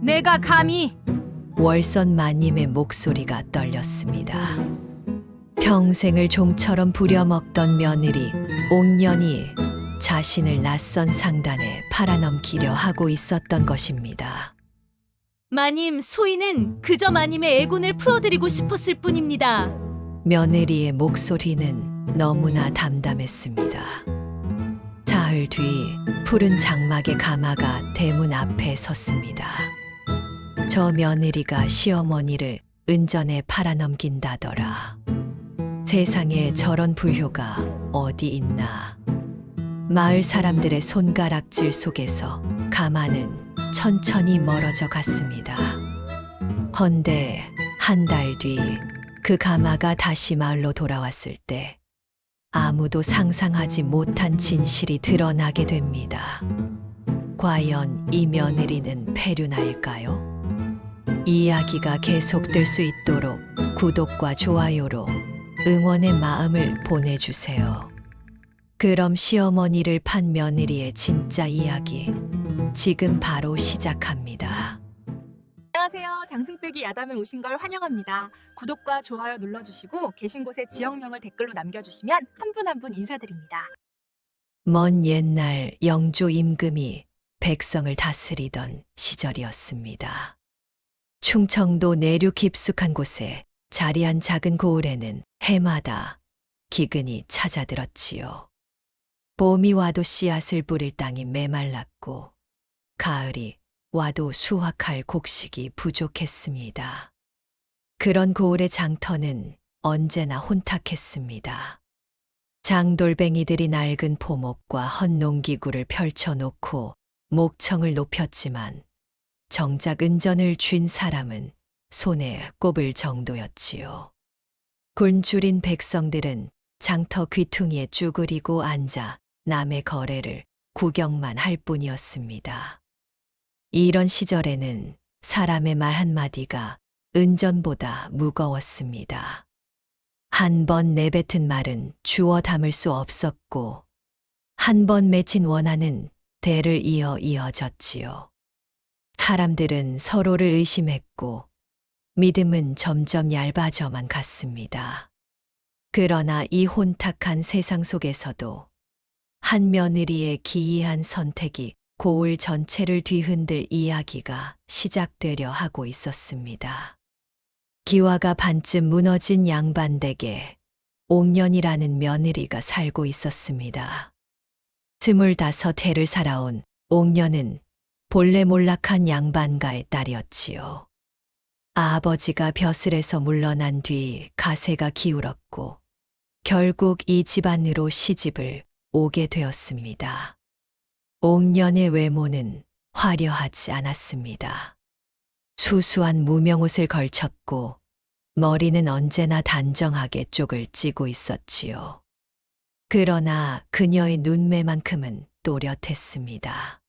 내가 감히. 월선 마님의 목소리가 떨렸습니다. 평생을 종처럼 부려먹던 며느리 옥년이 자신을 낯선 상단에 팔아넘기려 하고 있었던 것입니다. 마님, 소인은 그저 마님의 애군을 풀어드리고 싶었을 뿐입니다. 며느리의 목소리는 너무나 담담했습니다. 사흘 뒤 푸른 장막의 가마가 대문 앞에 섰습니다. 저 며느리가 시어머니를 은전에 팔아넘긴다더라. 세상에 저런 불효가 어디 있나. 마을 사람들의 손가락질 속에서 가마는 천천히 멀어져 갔습니다. 헌데 한 달 뒤 그 가마가 다시 마을로 돌아왔을 때 아무도 상상하지 못한 진실이 드러나게 됩니다. 과연 이 며느리는 폐륜할까요? 이 이야기가 계속될 수 있도록 구독과 좋아요로 응원의 마음을 보내주세요. 그럼 시어머니를 판 며느리의 진짜 이야기 지금 바로 시작합니다. 안녕하세요. 장승빼기 야담에 오신 걸 환영합니다. 구독과 좋아요 눌러주시고 계신 곳에 지역명을 댓글로 남겨주시면 한 분 한 분 인사드립니다. 먼 옛날 영조 임금이 백성을 다스리던 시절이었습니다. 충청도 내륙 깊숙한 곳에 자리한 작은 고을에는 해마다 기근이 찾아들었지요. 봄이 와도 씨앗을 뿌릴 땅이 메말랐고 가을이 와도 수확할 곡식이 부족했습니다. 그런 고을의 장터는 언제나 혼탁했습니다. 장돌뱅이들이 낡은 포목과 헛농기구를 펼쳐놓고 목청을 높였지만 정작 은전을 쥔 사람은 손에 꼽을 정도였지요. 굶주린 백성들은 장터 귀퉁이에 쭈그리고 앉아 남의 거래를 구경만 할 뿐이었습니다. 이런 시절에는 사람의 말 한마디가 은전보다 무거웠습니다. 한 번 내뱉은 말은 주워 담을 수 없었고 한 번 맺힌 원한은 대를 이어 이어졌지요. 사람들은 서로를 의심했고 믿음은 점점 얇아져만 갔습니다. 그러나 이 혼탁한 세상 속에서도 한 며느리의 기이한 선택이 고을 전체를 뒤흔들 이야기가 시작되려 하고 있었습니다. 기와가 반쯤 무너진 양반댁에 옥년이라는 며느리가 살고 있었습니다. 25해를 살아온 옥년은 본래 몰락한 양반가의 딸이었지요. 아버지가 벼슬에서 물러난 뒤 가세가 기울었고 결국 이 집안으로 시집을 오게 되었습니다. 옥년의 외모는 화려하지 않았습니다. 수수한 무명옷을 걸쳤고 머리는 언제나 단정하게 쪽을 찌고 있었지요. 그러나 그녀의 눈매만큼은 또렷했습니다.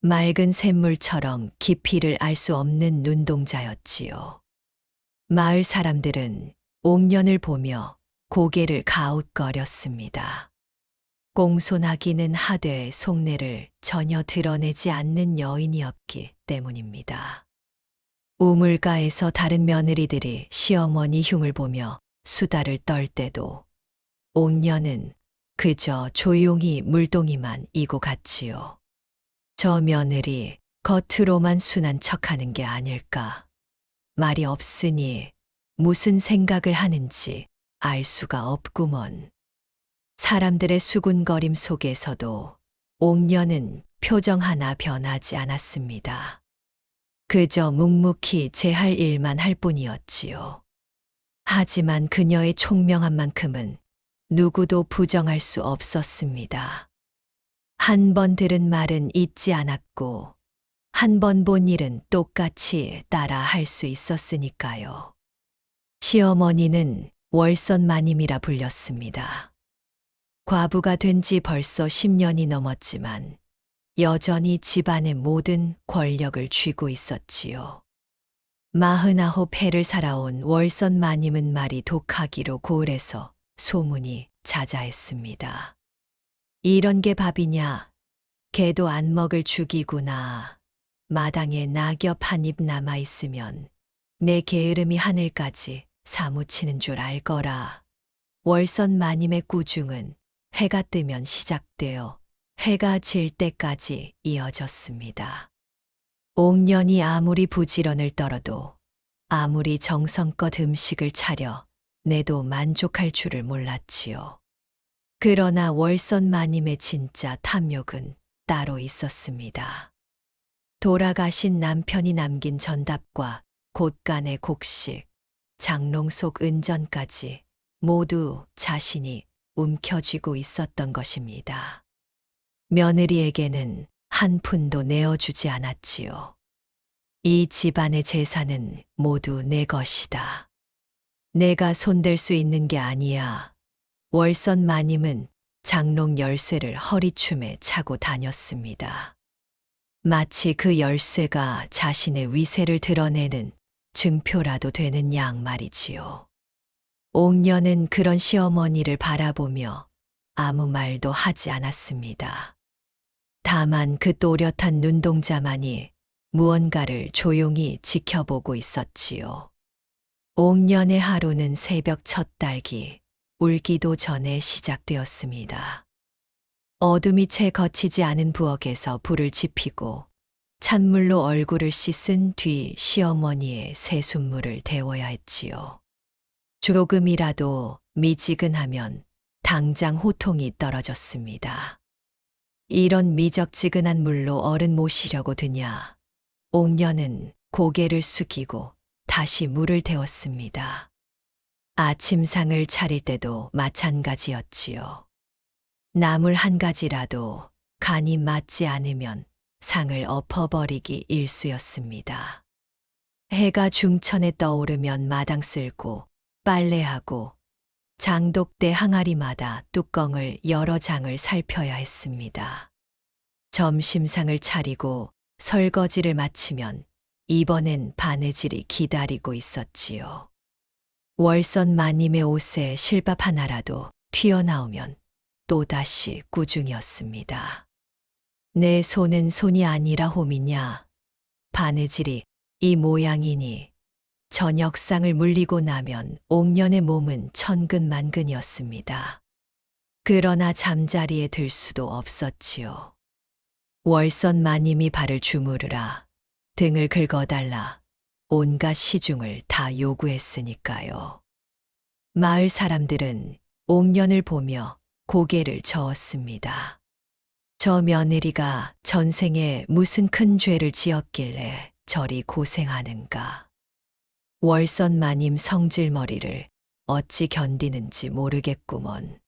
맑은 샘물처럼 깊이를 알 수 없는 눈동자였지요. 마을 사람들은 옥년을 보며 고개를 가웃거렸습니다. 공손하기는 하되 속내를 전혀 드러내지 않는 여인이었기 때문입니다. 우물가에서 다른 며느리들이 시어머니 흉을 보며 수다를 떨 때도 옥년은 그저 조용히 물동이만 이고 갔지요. 저 며느리 겉으로만 순한 척하는 게 아닐까. 말이 없으니 무슨 생각을 하는지 알 수가 없구먼. 사람들의 수군거림 속에서도 옥년은 표정 하나 변하지 않았습니다. 그저 묵묵히 제 할 일만 할 뿐이었지요. 하지만 그녀의 총명함만큼은 누구도 부정할 수 없었습니다. 한 번 들은 말은 잊지 않았고 한 번 본 일은 똑같이 따라 할 수 있었으니까요. 시어머니는 월선 마님이라 불렸습니다. 과부가 된 지 벌써 10년이 넘었지만 여전히 집안의 모든 권력을 쥐고 있었지요. 49해를 살아온 월선 마님은 말이 독하기로 고을에서 소문이 자자했습니다. 이런 게 밥이냐? 개도 안 먹을 죽이구나. 마당에 낙엽 한 잎 남아 있으면 내 게으름이 하늘까지 사무치는 줄 알 거라. 월선 마님의 꾸중은 해가 뜨면 시작되어 해가 질 때까지 이어졌습니다. 옥년이 아무리 부지런을 떨어도 아무리 정성껏 음식을 차려 내도 만족할 줄을 몰랐지요. 그러나 월선 마님의 진짜 탐욕은 따로 있었습니다. 돌아가신 남편이 남긴 전답과 곳간의 곡식, 장롱 속 은전까지 모두 자신이 움켜쥐고 있었던 것입니다. 며느리에게는 한 푼도 내어주지 않았지요. 이 집안의 재산은 모두 내 것이다. 내가 손댈 수 있는 게 아니야. 월선 마님은 장롱 열쇠를 허리춤에 차고 다녔습니다. 마치 그 열쇠가 자신의 위세를 드러내는 증표라도 되는 양 말이지요. 옥년은 그런 시어머니를 바라보며 아무 말도 하지 않았습니다. 다만 그 또렷한 눈동자만이 무언가를 조용히 지켜보고 있었지요. 옥년의 하루는 새벽 첫 딸기, 울기도 전에 시작되었습니다. 어둠이 채 거치지 않은 부엌에서 불을 지피고 찬물로 얼굴을 씻은 뒤 시어머니의 새순물을 데워야 했지요. 조금이라도 미지근하면 당장 호통이 떨어졌습니다. 이런 미적지근한 물로 어른 모시려고 드냐. 옥년은 고개를 숙이고 다시 물을 데웠습니다. 아침상을 차릴 때도 마찬가지였지요. 나물 한 가지라도 간이 맞지 않으면 상을 엎어버리기 일쑤였습니다. 해가 중천에 떠오르면 마당 쓸고 빨래하고 장독대 항아리마다 뚜껑을 여러 장을 살펴야 했습니다. 점심상을 차리고 설거지를 마치면 이번엔 바느질이 기다리고 있었지요. 월선 마님의 옷에 실밥 하나라도 튀어나오면 또다시 꾸중이었습니다. 내 손은 손이 아니라 홈이냐. 바느질이 이 모양이니 저녁상을 물리고 나면 옥년의 몸은 천근만근이었습니다. 그러나 잠자리에 들 수도 없었지요. 월선 마님이 발을 주무르라, 등을 긁어달라, 온갖 시중을 다 요구했으니까요. 마을 사람들은 옥년을 보며 고개를 저었습니다. 저 며느리가 전생에 무슨 큰 죄를 지었길래 저리 고생하는가. 월선 마님 성질머리를 어찌 견디는지 모르겠구먼.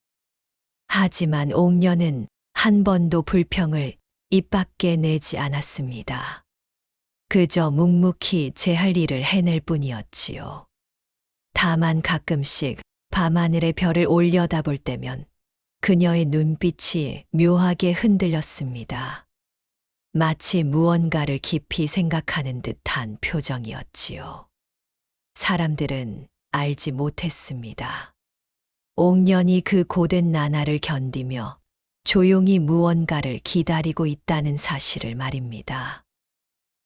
하지만 옥년은 한 번도 불평을 입 밖에 내지 않았습니다. 그저 묵묵히 제 할 일을 해낼 뿐이었지요. 다만 가끔씩 밤하늘의 별을 올려다볼 때면 그녀의 눈빛이 묘하게 흔들렸습니다. 마치 무언가를 깊이 생각하는 듯한 표정이었지요. 사람들은 알지 못했습니다. 옥년이 그 고된 나날을 견디며 조용히 무언가를 기다리고 있다는 사실을 말입니다.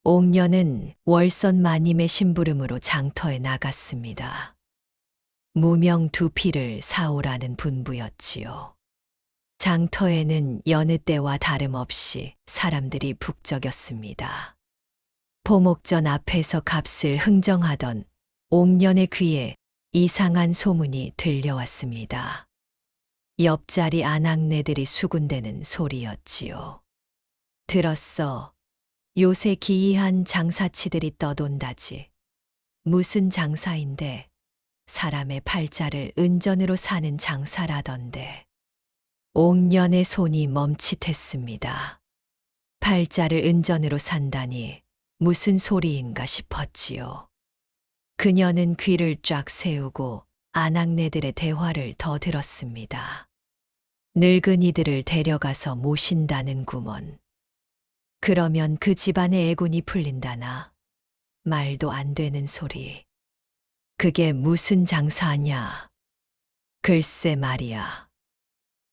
옥년은 월선 마님의 심부름으로 장터에 나갔습니다. 무명 두피를 사오라는 분부였지요. 장터에는 여느 때와 다름없이 사람들이 북적였습니다. 포목전 앞에서 값을 흥정하던 옥년의 귀에 이상한 소문이 들려왔습니다. 옆자리 아낙네들이 수군대는 소리였지요. 들었어. 요새 기이한 장사치들이 떠돈다지. 무슨 장사인데 사람의 팔자를 은전으로 사는 장사라던데. 옥년의 손이 멈칫했습니다. 팔자를 은전으로 산다니 무슨 소리인가 싶었지요. 그녀는 귀를 쫙 세우고 아낙네들의 대화를 더 들었습니다. 늙은이들을 데려가서 모신다는 구먼. 그러면 그 집안의 애군이 풀린다나. 말도 안 되는 소리. 그게 무슨 장사냐. 글쎄 말이야.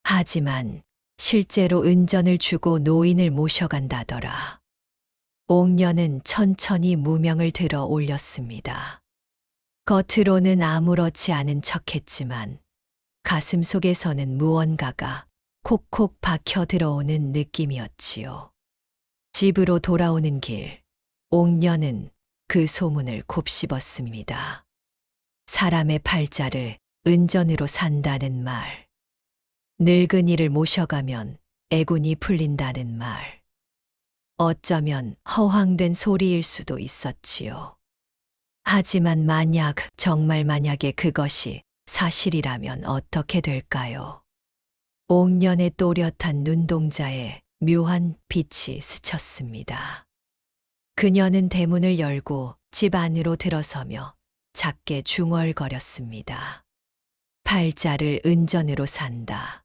하지만 실제로 은전을 주고 노인을 모셔간다더라. 옥녀는 천천히 무명을 들어 올렸습니다. 겉으로는 아무렇지 않은 척했지만 가슴 속에서는 무언가가 콕콕 박혀 들어오는 느낌이었지요. 집으로 돌아오는 길, 옥녀는 그 소문을 곱씹었습니다. 사람의 팔자를 은전으로 산다는 말, 늙은이를 모셔가면 애군이 풀린다는 말, 어쩌면 허황된 소리일 수도 있었지요. 하지만 정말 만약에 그것이 사실이라면 어떻게 될까요? 옥년의 또렷한 눈동자에 묘한 빛이 스쳤습니다. 그녀는 대문을 열고 집 안으로 들어서며 작게 중얼거렸습니다. 팔자를 은전으로 산다.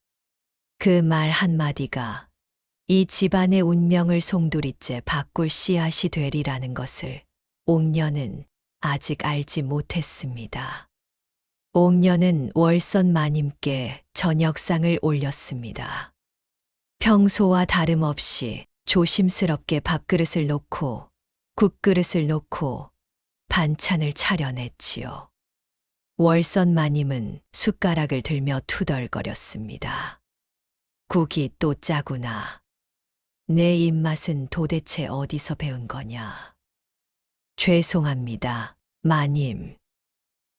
그 말 한마디가 이 집안의 운명을 송두리째 바꿀 씨앗이 되리라는 것을 옥녀는 아직 알지 못했습니다. 옥녀는 월선 마님께 저녁상을 올렸습니다. 평소와 다름없이 조심스럽게 밥그릇을 놓고 국그릇을 놓고 반찬을 차려냈지요. 월선 마님은 숟가락을 들며 투덜거렸습니다. 국이 또 짜구나. 내 입맛은 도대체 어디서 배운 거냐. 죄송합니다, 마님.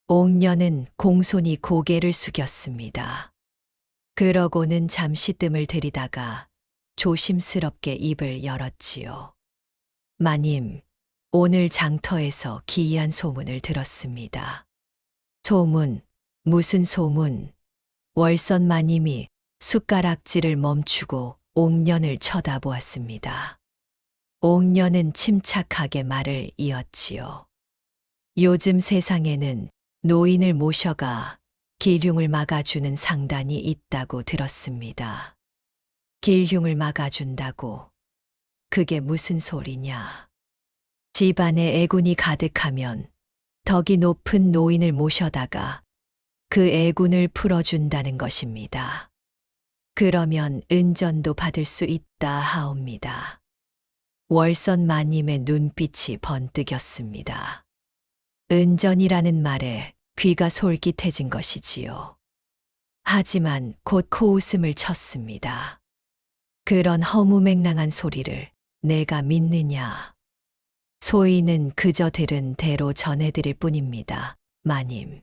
옥녀는 공손히 고개를 숙였습니다. 그러고는 잠시 뜸을 들이다가 조심스럽게 입을 열었지요. 마님, 오늘 장터에서 기이한 소문을 들었습니다. 소문, 무슨 소문? 월선 마님이 숟가락질을 멈추고 옥년을 쳐다보았습니다. 옥년은 침착하게 말을 이었지요. 요즘 세상에는 노인을 모셔가 길흉을 막아주는 상단이 있다고 들었습니다. 길흉을 막아준다고? 그게 무슨 소리냐? 집안에 애군이 가득하면 덕이 높은 노인을 모셔다가 그 애군을 풀어준다는 것입니다. 그러면 은전도 받을 수 있다 하옵니다. 월선 마님의 눈빛이 번뜩였습니다. 은전이라는 말에 귀가 솔깃해진 것이지요. 하지만 곧 코웃음을 쳤습니다. 그런 허무맹랑한 소리를 내가 믿느냐. 소인은 그저 들은 대로 전해드릴 뿐입니다, 마님.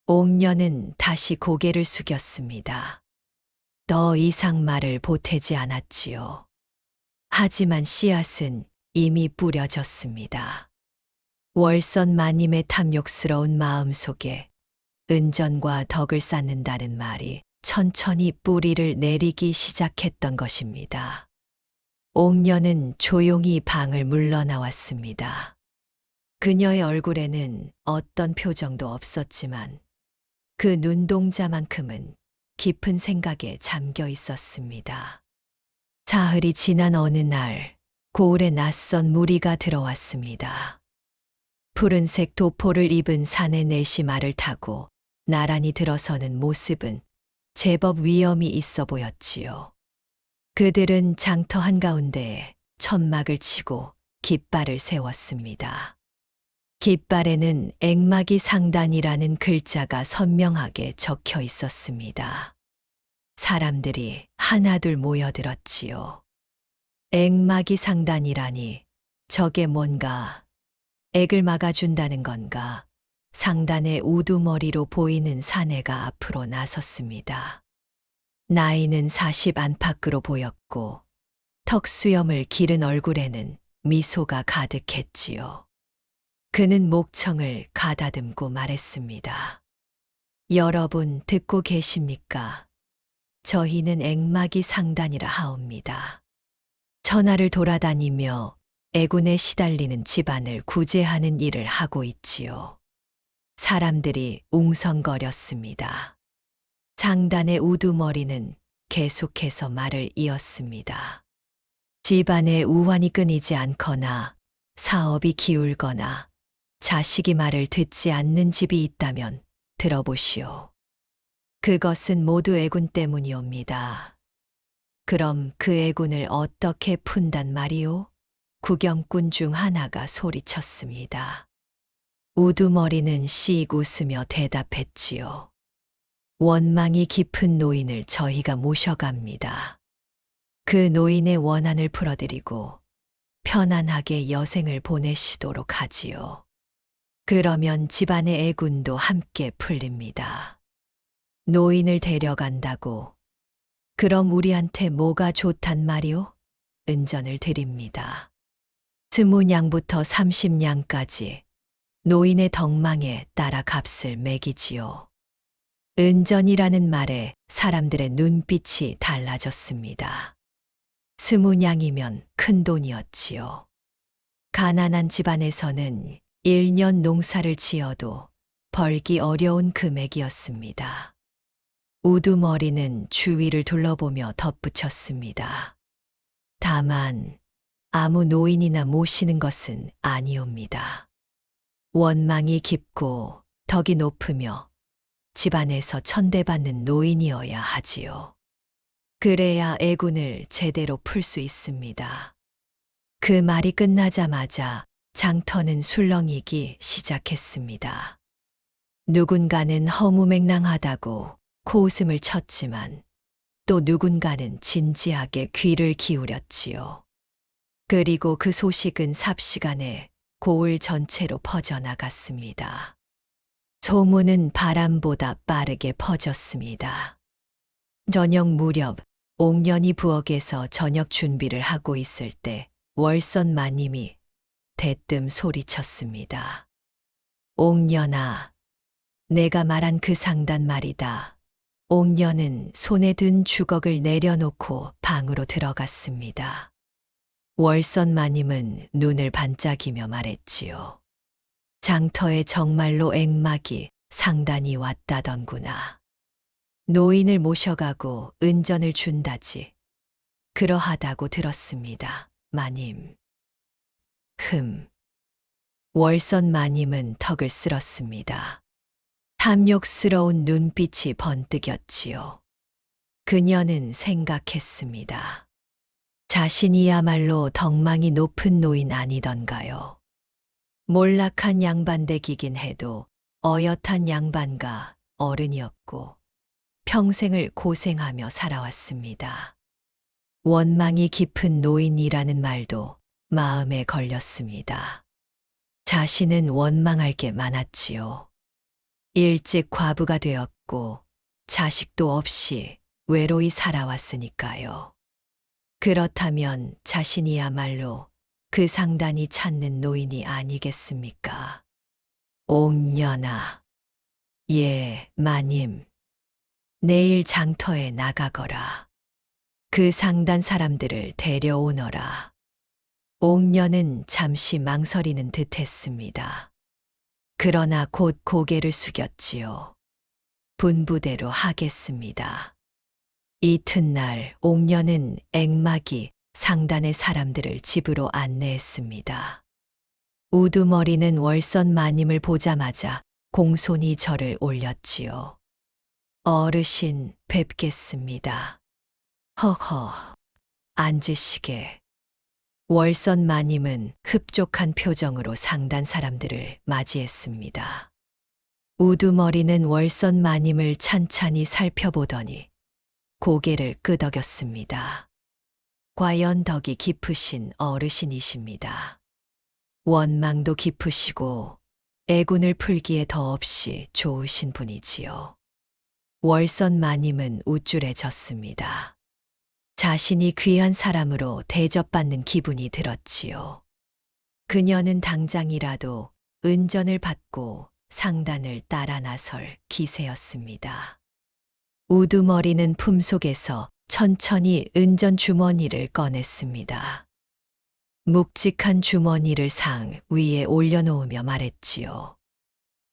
옥녀는 다시 고개를 숙였습니다. 더 이상 말을 보태지 않았지요. 하지만 씨앗은 이미 뿌려졌습니다. 월선 마님의 탐욕스러운 마음 속에 은전과 덕을 쌓는다는 말이 천천히 뿌리를 내리기 시작했던 것입니다. 옥녀는 조용히 방을 물러나왔습니다. 그녀의 얼굴에는 어떤 표정도 없었지만 그 눈동자만큼은 깊은 생각에 잠겨 있었습니다. 사흘이 지난 어느 날 고을에 낯선 무리가 들어왔습니다. 푸른색 도포를 입은 사내 내시 말을 타고 나란히 들어서는 모습은 제법 위엄이 있어 보였지요. 그들은 장터 한가운데에 천막을 치고 깃발을 세웠습니다. 깃발에는 액마기 상단이라는 글자가 선명하게 적혀 있었습니다. 사람들이 하나둘 모여들었지요. 액마기 상단이라니 저게 뭔가 액을 막아준다는 건가? 상단의 우두머리로 보이는 사내가 앞으로 나섰습니다. 나이는 40 안팎으로 보였고 턱수염을 기른 얼굴에는 미소가 가득했지요. 그는 목청을 가다듬고 말했습니다. 여러분 듣고 계십니까? 저희는 액마기 상단이라 하옵니다. 천하를 돌아다니며 애군에 시달리는 집안을 구제하는 일을 하고 있지요. 사람들이 웅성거렸습니다. 상단의 우두머리는 계속해서 말을 이었습니다. 집안에 우환이 끊이지 않거나 사업이 기울거나 자식이 말을 듣지 않는 집이 있다면 들어보시오. 그것은 모두 애군 때문이옵니다. 그럼 그 애군을 어떻게 푼단 말이오? 구경꾼 중 하나가 소리쳤습니다. 우두머리는 씩 웃으며 대답했지요. 원망이 깊은 노인을 저희가 모셔갑니다. 그 노인의 원한을 풀어드리고 편안하게 여생을 보내시도록 하지요. 그러면 집안의 애군도 함께 풀립니다. 노인을 데려간다고? 그럼 우리한테 뭐가 좋단 말이오? 은전을 드립니다. 20냥부터 30냥까지 노인의 덕망에 따라 값을 매기지요. 은전이라는 말에 사람들의 눈빛이 달라졌습니다. 20냥이면 큰 돈이었지요. 가난한 집안에서는 1년 농사를 지어도 벌기 어려운 금액이었습니다. 우두머리는 주위를 둘러보며 덧붙였습니다. 다만 아무 노인이나 모시는 것은 아니옵니다. 원망이 깊고 덕이 높으며 집안에서 천대받는 노인이어야 하지요. 그래야 애군을 제대로 풀 수 있습니다. 그 말이 끝나자마자 장터는 술렁이기 시작했습니다. 누군가는 허무맹랑하다고 코웃음을 쳤지만 또 누군가는 진지하게 귀를 기울였지요. 그리고 그 소식은 삽시간에 고을 전체로 퍼져나갔습니다. 소문은 바람보다 빠르게 퍼졌습니다. 저녁 무렵 옥년이 부엌에서 저녁 준비를 하고 있을 때 월선 마님이 대뜸 소리쳤습니다. 옥년아, 내가 말한 그 상단 말이다. 옥년은 손에 든 주걱을 내려놓고 방으로 들어갔습니다. 월선 마님은 눈을 반짝이며 말했지요. 장터에 정말로 액막이 상단이 왔다던구나. 노인을 모셔가고 은전을 준다지. 그러하다고 들었습니다, 마님. 월선 마님은 턱을 쓸었습니다. 탐욕스러운 눈빛이 번뜩였지요. 그녀는 생각했습니다. 자신이야말로 덕망이 높은 노인 아니던가요. 몰락한 양반댁이긴 해도 어엿한 양반과 어른이었고 평생을 고생하며 살아왔습니다. 원망이 깊은 노인이라는 말도 마음에 걸렸습니다. 자신은 원망할 게 많았지요. 일찍 과부가 되었고 자식도 없이 외로이 살아왔으니까요. 그렇다면 자신이야말로 그 상단이 찾는 노인이 아니겠습니까? 옥년아. 예, 마님. 내일 장터에 나가거라. 그 상단 사람들을 데려오너라. 옥년은 잠시 망설이는 듯 했습니다. 그러나 곧 고개를 숙였지요. 분부대로 하겠습니다. 이튿날 옥년은 액막이 상단의 사람들을 집으로 안내했습니다. 우두머리는 월선 마님을 보자마자 공손히 절을 올렸지요. 어르신 뵙겠습니다. 허허, 앉으시게. 월선 마님은 흡족한 표정으로 상단 사람들을 맞이했습니다. 우두머리는 월선 마님을 찬찬히 살펴보더니 고개를 끄덕였습니다. 과연 덕이 깊으신 어르신이십니다. 원망도 깊으시고 애군을 풀기에 더없이 좋으신 분이지요. 월선 마님은 우쭐해졌습니다. 자신이 귀한 사람으로 대접받는 기분이 들었지요. 그녀는 당장이라도 은전을 받고 상단을 따라 나설 기세였습니다. 우두머리는 품속에서 천천히 은전 주머니를 꺼냈습니다. 묵직한 주머니를 상 위에 올려놓으며 말했지요.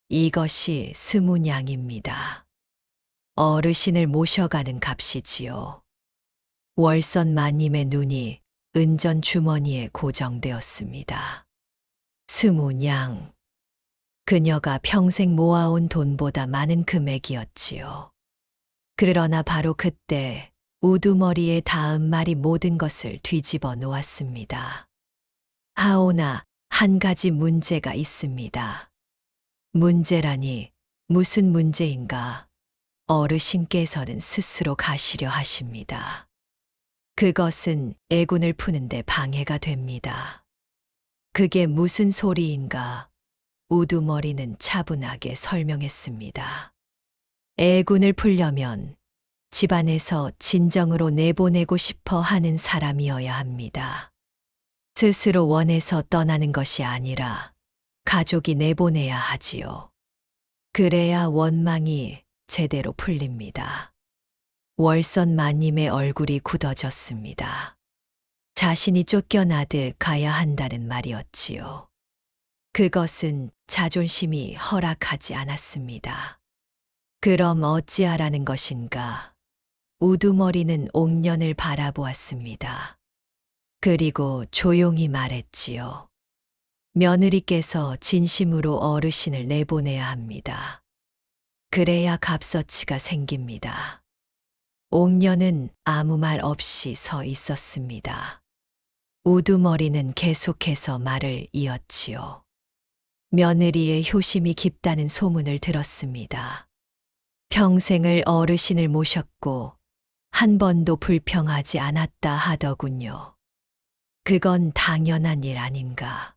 이것이 20냥입니다. 어르신을 모셔가는 값이지요. 월선 마님의 눈이 은전 주머니에 고정되었습니다. 20냥. 그녀가 평생 모아온 돈보다 많은 금액이었지요. 그러나 바로 그때 우두머리의 다음 말이 모든 것을 뒤집어 놓았습니다. 하오나 한 가지 문제가 있습니다. 문제라니 무슨 문제인가? 어르신께서는 스스로 가시려 하십니다. 그것은 애군을 푸는데 방해가 됩니다. 그게 무슨 소리인가? 우두머리는 차분하게 설명했습니다. 애군을 풀려면 집안에서 진정으로 내보내고 싶어 하는 사람이어야 합니다. 스스로 원해서 떠나는 것이 아니라 가족이 내보내야 하지요. 그래야 원망이 제대로 풀립니다. 월선 마님의 얼굴이 굳어졌습니다. 자신이 쫓겨나듯 가야 한다는 말이었지요. 그것은 자존심이 허락하지 않았습니다. 그럼 어찌하라는 것인가? 우두머리는 옥년을 바라보았습니다. 그리고 조용히 말했지요. 며느리께서 진심으로 어르신을 내보내야 합니다. 그래야 값어치가 생깁니다. 옥년은 아무 말 없이 서 있었습니다. 우두머리는 계속해서 말을 이었지요. 며느리의 효심이 깊다는 소문을 들었습니다. 평생을 어르신을 모셨고 한 번도 불평하지 않았다 하더군요. 그건 당연한 일 아닌가.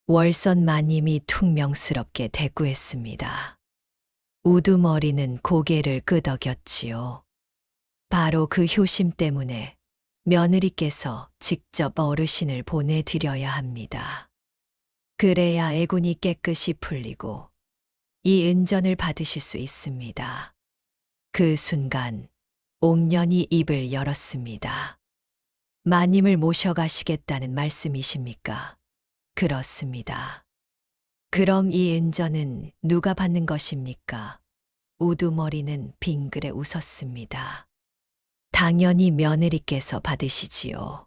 월선 마님이 퉁명스럽게 대꾸했습니다. 우두머리는 고개를 끄덕였지요. 바로 그 효심 때문에 며느리께서 직접 어르신을 보내드려야 합니다. 그래야 애군이 깨끗이 풀리고 이 은전을 받으실 수 있습니다. 그 순간 옥년이 입을 열었습니다. 마님을 모셔가시겠다는 말씀이십니까? 그렇습니다. 그럼 이 은전은 누가 받는 것입니까? 우두머리는 빙그레 웃었습니다. 당연히 며느리께서 받으시지요.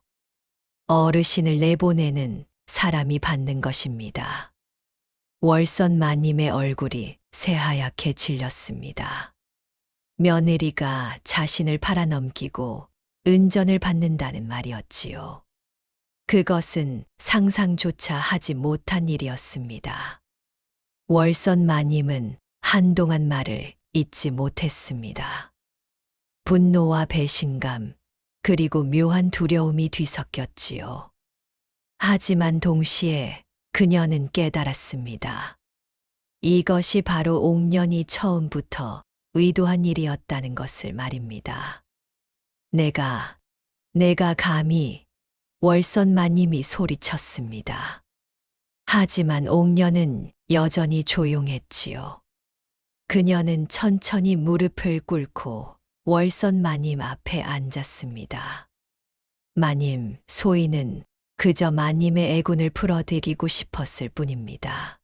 어르신을 내보내는 사람이 받는 것입니다. 월선 마님의 얼굴이 새하얗게 질렸습니다. 며느리가 자신을 팔아넘기고 은전을 받는다는 말이었지요. 그것은 상상조차 하지 못한 일이었습니다. 월선 마님은 한동안 말을 잇지 못했습니다. 분노와 배신감, 그리고 묘한 두려움이 뒤섞였지요. 하지만 동시에 그녀는 깨달았습니다. 이것이 바로 옥년이 처음부터 의도한 일이었다는 것을 말입니다. 내가 감히 월선 마님이 소리쳤습니다. 하지만 옥년은 여전히 조용했지요. 그녀는 천천히 무릎을 꿇고 월선 마님 앞에 앉았습니다. 마님, 소인은 그저 마님의 애군을 풀어드리고 싶었을 뿐입니다.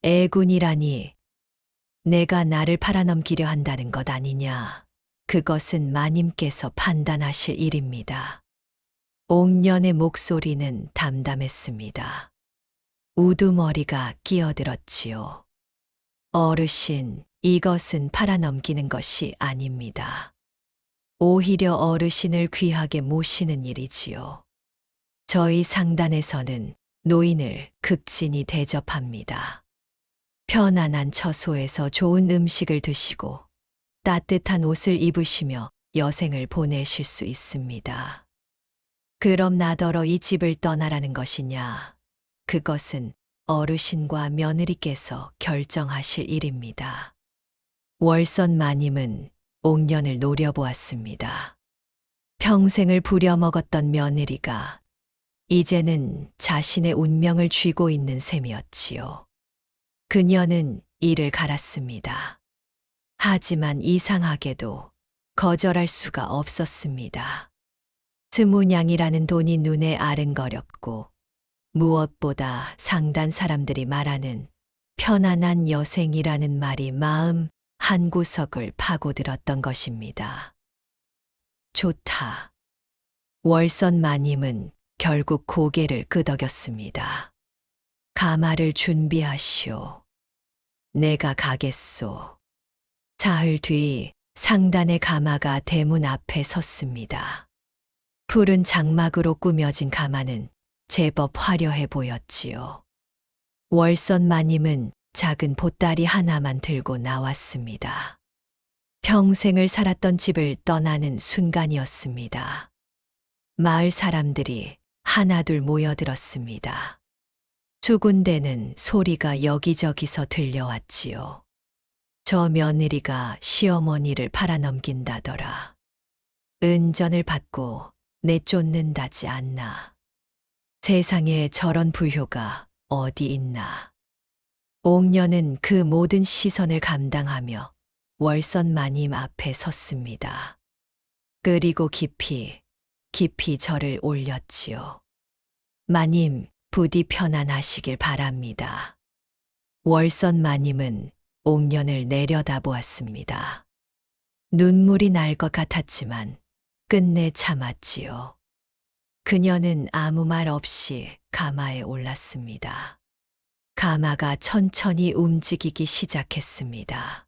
애군이라니, 내가 나를 팔아넘기려 한다는 것 아니냐. 그것은 마님께서 판단하실 일입니다. 옥년의 목소리는 담담했습니다. 우두머리가 끼어들었지요. 어르신, 이것은 팔아넘기는 것이 아닙니다. 오히려 어르신을 귀하게 모시는 일이지요. 저희 상단에서는 노인을 극진히 대접합니다. 편안한 처소에서 좋은 음식을 드시고 따뜻한 옷을 입으시며 여생을 보내실 수 있습니다. 그럼 나더러 이 집을 떠나라는 것이냐? 그것은 어르신과 며느리께서 결정하실 일입니다. 월선 마님은 옥년을 노려보았습니다. 평생을 부려먹었던 며느리가 이제는 자신의 운명을 쥐고 있는 셈이었지요. 그녀는 이를 갈았습니다. 하지만 이상하게도 거절할 수가 없었습니다. 스무냥이라는 돈이 눈에 아른거렸고 무엇보다 상단 사람들이 말하는 편안한 여생이라는 말이 마음 한구석을 파고들었던 것입니다. 좋다. 월선 마님은 결국 고개를 끄덕였습니다. 가마를 준비하시오. 내가 가겠소. 사흘 뒤 상단의 가마가 대문 앞에 섰습니다. 푸른 장막으로 꾸며진 가마는 제법 화려해 보였지요. 월선 마님은 작은 보따리 하나만 들고 나왔습니다. 평생을 살았던 집을 떠나는 순간이었습니다. 마을 사람들이 하나둘 모여들었습니다. 수군대는 소리가 여기저기서 들려왔지요. 저 며느리가 시어머니를 팔아넘긴다더라. 은전을 받고 내쫓는다지 않나. 세상에 저런 불효가 어디 있나. 옥녀는 그 모든 시선을 감당하며 월선 마님 앞에 섰습니다. 그리고 깊이 저를 올렸지요. 마님, 부디 편안하시길 바랍니다. 월선 마님은 옥년을 내려다보았습니다. 눈물이 날 것 같았지만 끝내 참았지요. 그녀는 아무 말 없이 가마에 올랐습니다. 가마가 천천히 움직이기 시작했습니다.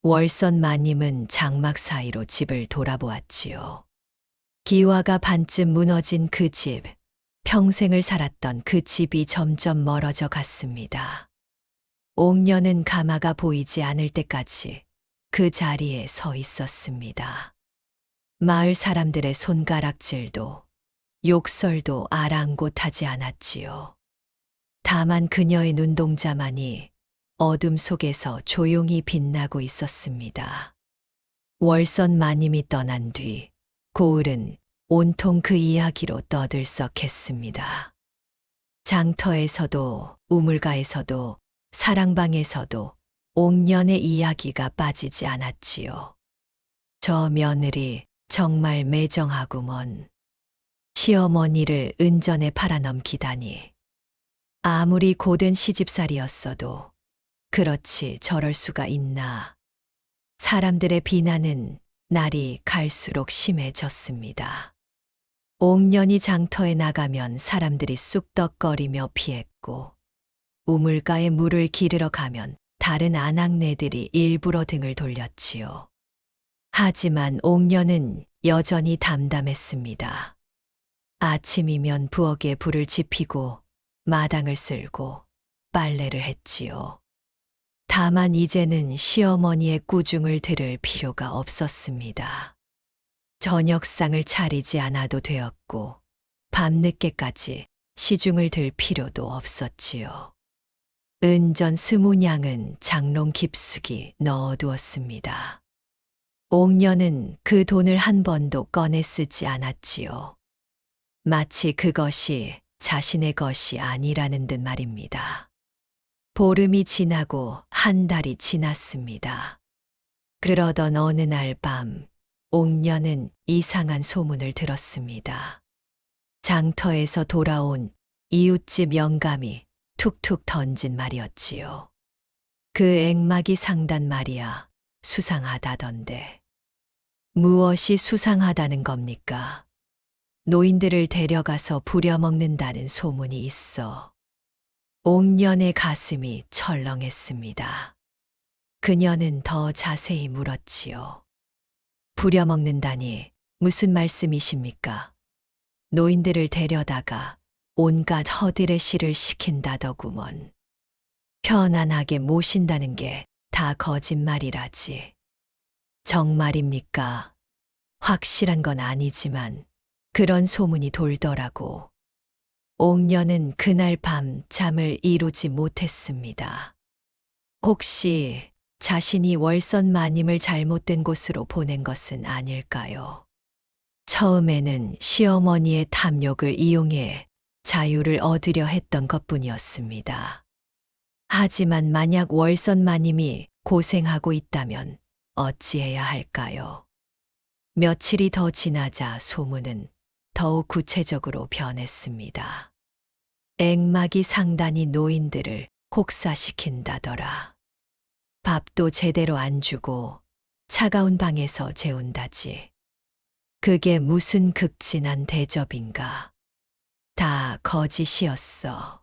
월선 마님은 장막 사이로 집을 돌아보았지요. 기와가 반쯤 무너진 그 집, 평생을 살았던 그 집이 점점 멀어져 갔습니다. 옥녀는 가마가 보이지 않을 때까지 그 자리에 서 있었습니다. 마을 사람들의 손가락질도 욕설도 아랑곳하지 않았지요. 다만 그녀의 눈동자만이 어둠 속에서 조용히 빛나고 있었습니다. 월선 마님이 떠난 뒤 고을은 온통 그 이야기로 떠들썩했습니다. 장터에서도 우물가에서도 사랑방에서도 옥년의 이야기가 빠지지 않았지요. 저 며느리 정말 매정하구먼. 시어머니를 은전에 팔아넘기다니. 아무리 고된 시집살이였어도 그렇지 저럴 수가 있나. 사람들의 비난은 날이 갈수록 심해졌습니다. 옥년이 장터에 나가면 사람들이 쑥덕거리며 피했고, 우물가에 물을 기르러 가면 다른 아낙네들이 일부러 등을 돌렸지요. 하지만 옥년은 여전히 담담했습니다. 아침이면 부엌에 불을 지피고 마당을 쓸고 빨래를 했지요. 다만 이제는 시어머니의 꾸중을 들을 필요가 없었습니다. 저녁상을 차리지 않아도 되었고 밤늦게까지 시중을 들 필요도 없었지요. 은전 20냥은 장롱 깊숙이 넣어두었습니다. 옥년은 그 돈을 한 번도 꺼내 쓰지 않았지요. 마치 그것이 자신의 것이 아니라는 듯 말입니다. 보름이 지나고 한 달이 지났습니다. 그러던 어느 날 밤, 옥년은 이상한 소문을 들었습니다. 장터에서 돌아온 이웃집 영감이 툭툭 던진 말이었지요. 그 액막이 상단 말이야 수상하다던데. 무엇이 수상하다는 겁니까? 노인들을 데려가서 부려먹는다는 소문이 있어. 옥년의 가슴이 철렁했습니다. 그녀는 더 자세히 물었지요. 부려먹는다니 무슨 말씀이십니까? 노인들을 데려다가 온갖 허들의 시를 시킨다더구먼. 편안하게 모신다는 게 다 거짓말이라지. 정말입니까? 확실한 건 아니지만 그런 소문이 돌더라고. 옥년은 그날 밤 잠을 이루지 못했습니다. 혹시 자신이 월선 마님을 잘못된 곳으로 보낸 것은 아닐까요? 처음에는 시어머니의 탐욕을 이용해 자유를 얻으려 했던 것뿐이었습니다. 하지만 만약 월선 마님이 고생하고 있다면 어찌해야 할까요? 며칠이 더 지나자 소문은 더욱 구체적으로 변했습니다. 액막이 상단이 노인들을 혹사시킨다더라. 밥도 제대로 안 주고 차가운 방에서 재운다지. 그게 무슨 극진한 대접인가. 다 거짓이었어.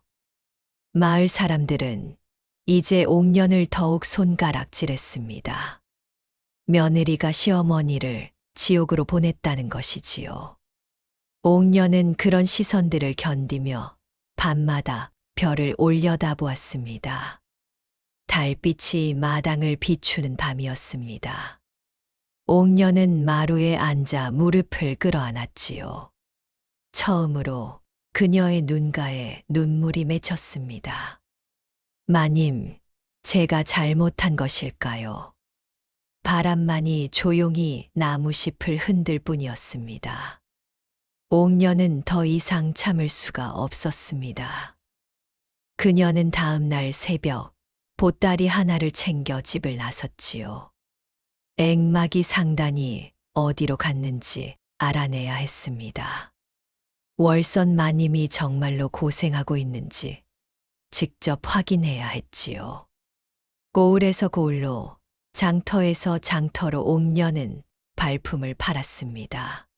마을 사람들은 이제 옥년을 더욱 손가락질했습니다. 며느리가 시어머니를 지옥으로 보냈다는 것이지요. 옥녀는 그런 시선들을 견디며 밤마다 별을 올려다보았습니다. 달빛이 마당을 비추는 밤이었습니다. 옥녀는 마루에 앉아 무릎을 끌어안았지요. 처음으로 그녀의 눈가에 눈물이 맺혔습니다. 마님, 제가 잘못한 것일까요? 바람만이 조용히 나무잎을 흔들 뿐이었습니다. 옥녀는 더 이상 참을 수가 없었습니다. 그녀는 다음 날 새벽 보따리 하나를 챙겨 집을 나섰지요. 앵마기 상단이 어디로 갔는지 알아내야 했습니다. 월선 마님이 정말로 고생하고 있는지 직접 확인해야 했지요. 고을에서 고을로, 장터에서 장터로 옥녀는 발품을 팔았습니다.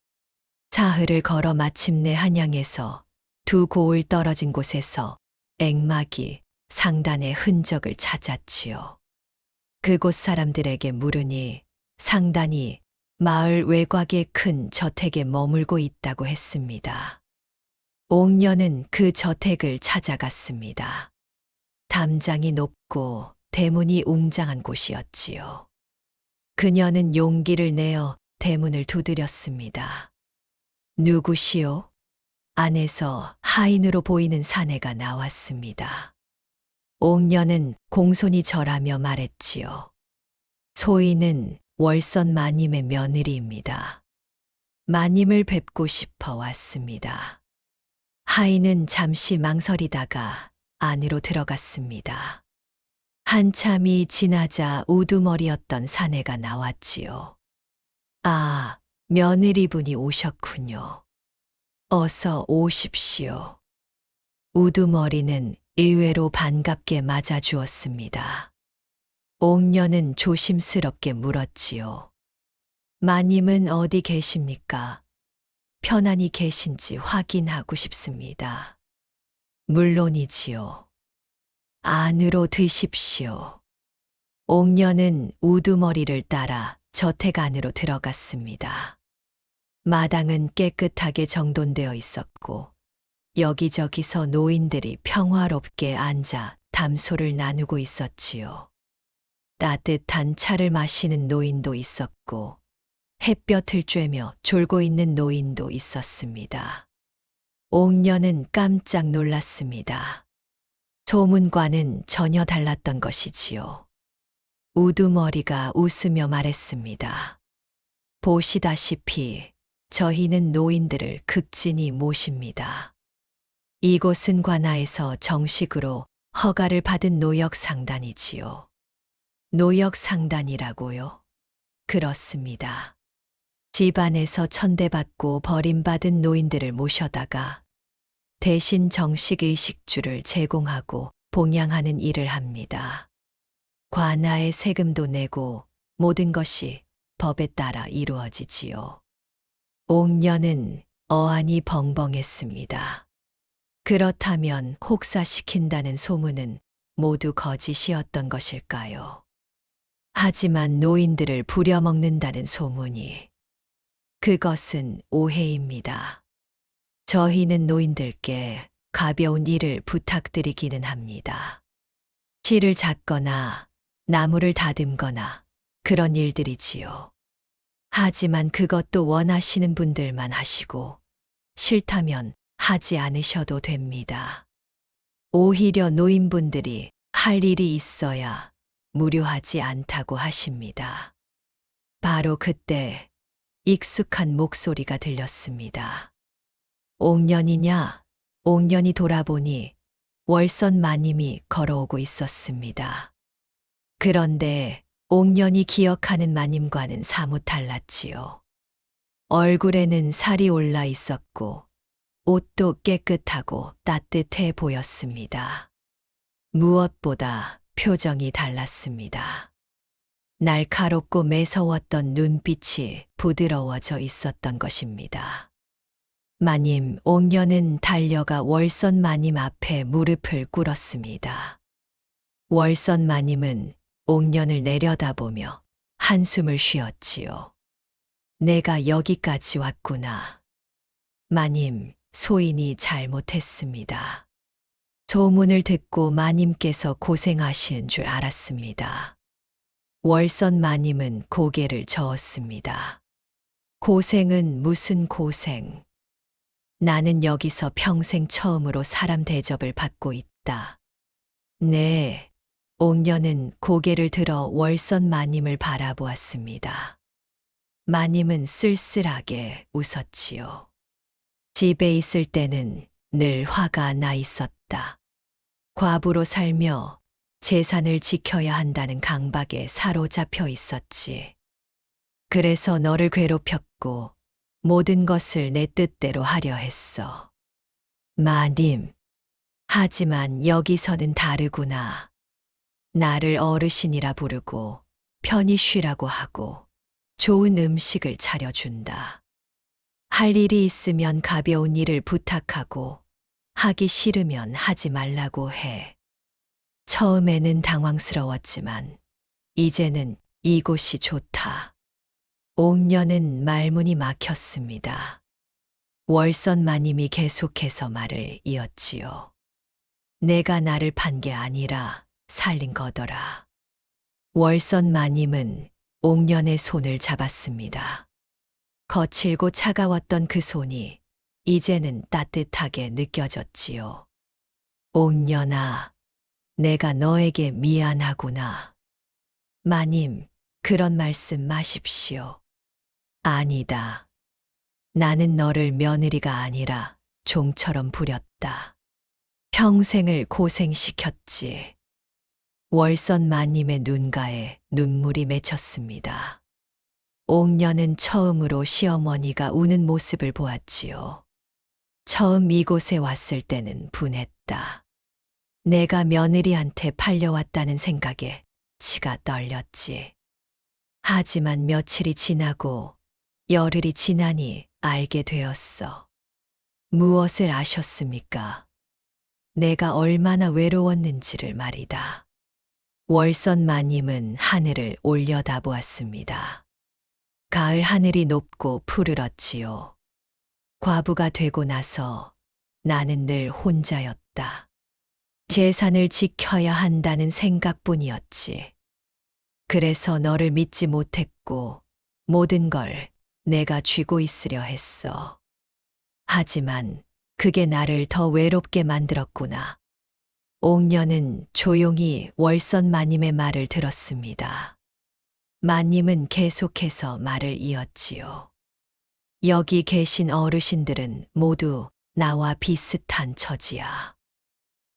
사흘을 걸어 마침내 한양에서 두 고을 떨어진 곳에서 앵마기 상단의 흔적을 찾았지요. 그곳 사람들에게 물으니 상단이 마을 외곽의 큰 저택에 머물고 있다고 했습니다. 옥녀는 그 저택을 찾아갔습니다. 담장이 높고 대문이 웅장한 곳이었지요. 그녀는 용기를 내어 대문을 두드렸습니다. 누구시오? 안에서 하인으로 보이는 사내가 나왔습니다. 옥녀는 공손히 절하며 말했지요. 소인은 월선 마님의 며느리입니다. 마님을 뵙고 싶어 왔습니다. 하인은 잠시 망설이다가 안으로 들어갔습니다. 한참이 지나자 우두머리였던 사내가 나왔지요. 아, 며느리분이 오셨군요. 어서 오십시오. 우두머리는 의외로 반갑게 맞아주었습니다. 옥녀는 조심스럽게 물었지요. 마님은 어디 계십니까? 편안히 계신지 확인하고 싶습니다. 물론이지요. 안으로 드십시오. 옥녀는 우두머리를 따라 저택 안으로 들어갔습니다. 마당은 깨끗하게 정돈되어 있었고 여기저기서 노인들이 평화롭게 앉아 담소를 나누고 있었지요. 따뜻한 차를 마시는 노인도 있었고 햇볕을 쬐며 졸고 있는 노인도 있었습니다. 옥녀는 깜짝 놀랐습니다. 소문과는 전혀 달랐던 것이지요. 우두머리가 웃으며 말했습니다. 보시다시피 저희는 노인들을 극진히 모십니다. 이곳은 관아에서 정식으로 허가를 받은 노역상단이지요. 노역상단이라고요? 그렇습니다. 집안에서 천대받고 버림받은 노인들을 모셔다가 대신 정식 의식주를 제공하고 봉양하는 일을 합니다. 관아에 세금도 내고 모든 것이 법에 따라 이루어지지요. 옥녀는 어안이 벙벙했습니다. 그렇다면 혹사시킨다는 소문은 모두 거짓이었던 것일까요? 하지만 노인들을 부려먹는다는 소문이, 그것은 오해입니다. 저희는 노인들께 가벼운 일을 부탁드리기는 합니다. 실을 잡거나 나무를 다듬거나 그런 일들이지요. 하지만 그것도 원하시는 분들만 하시고 싫다면 하지 않으셔도 됩니다. 오히려 노인분들이 할 일이 있어야 무료하지 않다고 하십니다. 바로 그때 익숙한 목소리가 들렸습니다. 옥년이냐? 옥년이 돌아보니 월선 마님이 걸어오고 있었습니다. 그런데 옥년이 기억하는 마님과는 사뭇 달랐지요. 얼굴에는 살이 올라 있었고 옷도 깨끗하고 따뜻해 보였습니다. 무엇보다 표정이 달랐습니다. 날카롭고 매서웠던 눈빛이 부드러워져 있었던 것입니다. 마님, 옥년은 달려가 월선 마님 앞에 무릎을 꿇었습니다. 월선 마님은 옥년을 내려다보며 한숨을 쉬었지요. 내가 여기까지 왔구나. 마님, 소인이 잘못했습니다. 소문을 듣고 마님께서 고생하시는 줄 알았습니다. 월선 마님은 고개를 저었습니다. 고생은 무슨 고생? 나는 여기서 평생 처음으로 사람 대접을 받고 있다. 네. 옥녀는 고개를 들어 월선 마님을 바라보았습니다. 마님은 쓸쓸하게 웃었지요. 집에 있을 때는 늘 화가 나 있었다. 과부로 살며 재산을 지켜야 한다는 강박에 사로잡혀 있었지. 그래서 너를 괴롭혔고 모든 것을 내 뜻대로 하려 했어. 마님, 하지만 여기서는 다르구나. 나를 어르신이라 부르고 편히 쉬라고 하고 좋은 음식을 차려준다. 할 일이 있으면 가벼운 일을 부탁하고 하기 싫으면 하지 말라고 해. 처음에는 당황스러웠지만 이제는 이곳이 좋다. 옥녀는 말문이 막혔습니다. 월선 마님이 계속해서 말을 이었지요. 내가 나를 판 게 아니라 살린 거더라. 월선 마님은 옥년의 손을 잡았습니다. 거칠고 차가웠던 그 손이 이제는 따뜻하게 느껴졌지요. 옥년아, 내가 너에게 미안하구나. 마님, 그런 말씀 마십시오. 아니다. 나는 너를 며느리가 아니라 종처럼 부렸다. 평생을 고생시켰지. 월선 마님의 눈가에 눈물이 맺혔습니다. 옥녀는 처음으로 시어머니가 우는 모습을 보았지요. 처음 이곳에 왔을 때는 분했다. 내가 며느리한테 팔려왔다는 생각에 치가 떨렸지. 하지만 며칠이 지나고 열흘이 지나니 알게 되었어. 무엇을 아셨습니까? 내가 얼마나 외로웠는지를 말이다. 월선 마님은 하늘을 올려다보았습니다. 가을 하늘이 높고 푸르렀지요. 과부가 되고 나서 나는 늘 혼자였다. 재산을 지켜야 한다는 생각뿐이었지. 그래서 너를 믿지 못했고 모든 걸 내가 쥐고 있으려 했어. 하지만 그게 나를 더 외롭게 만들었구나. 옥녀는 조용히 월선 마님의 말을 들었습니다. 마님은 계속해서 말을 이었지요. 여기 계신 어르신들은 모두 나와 비슷한 처지야.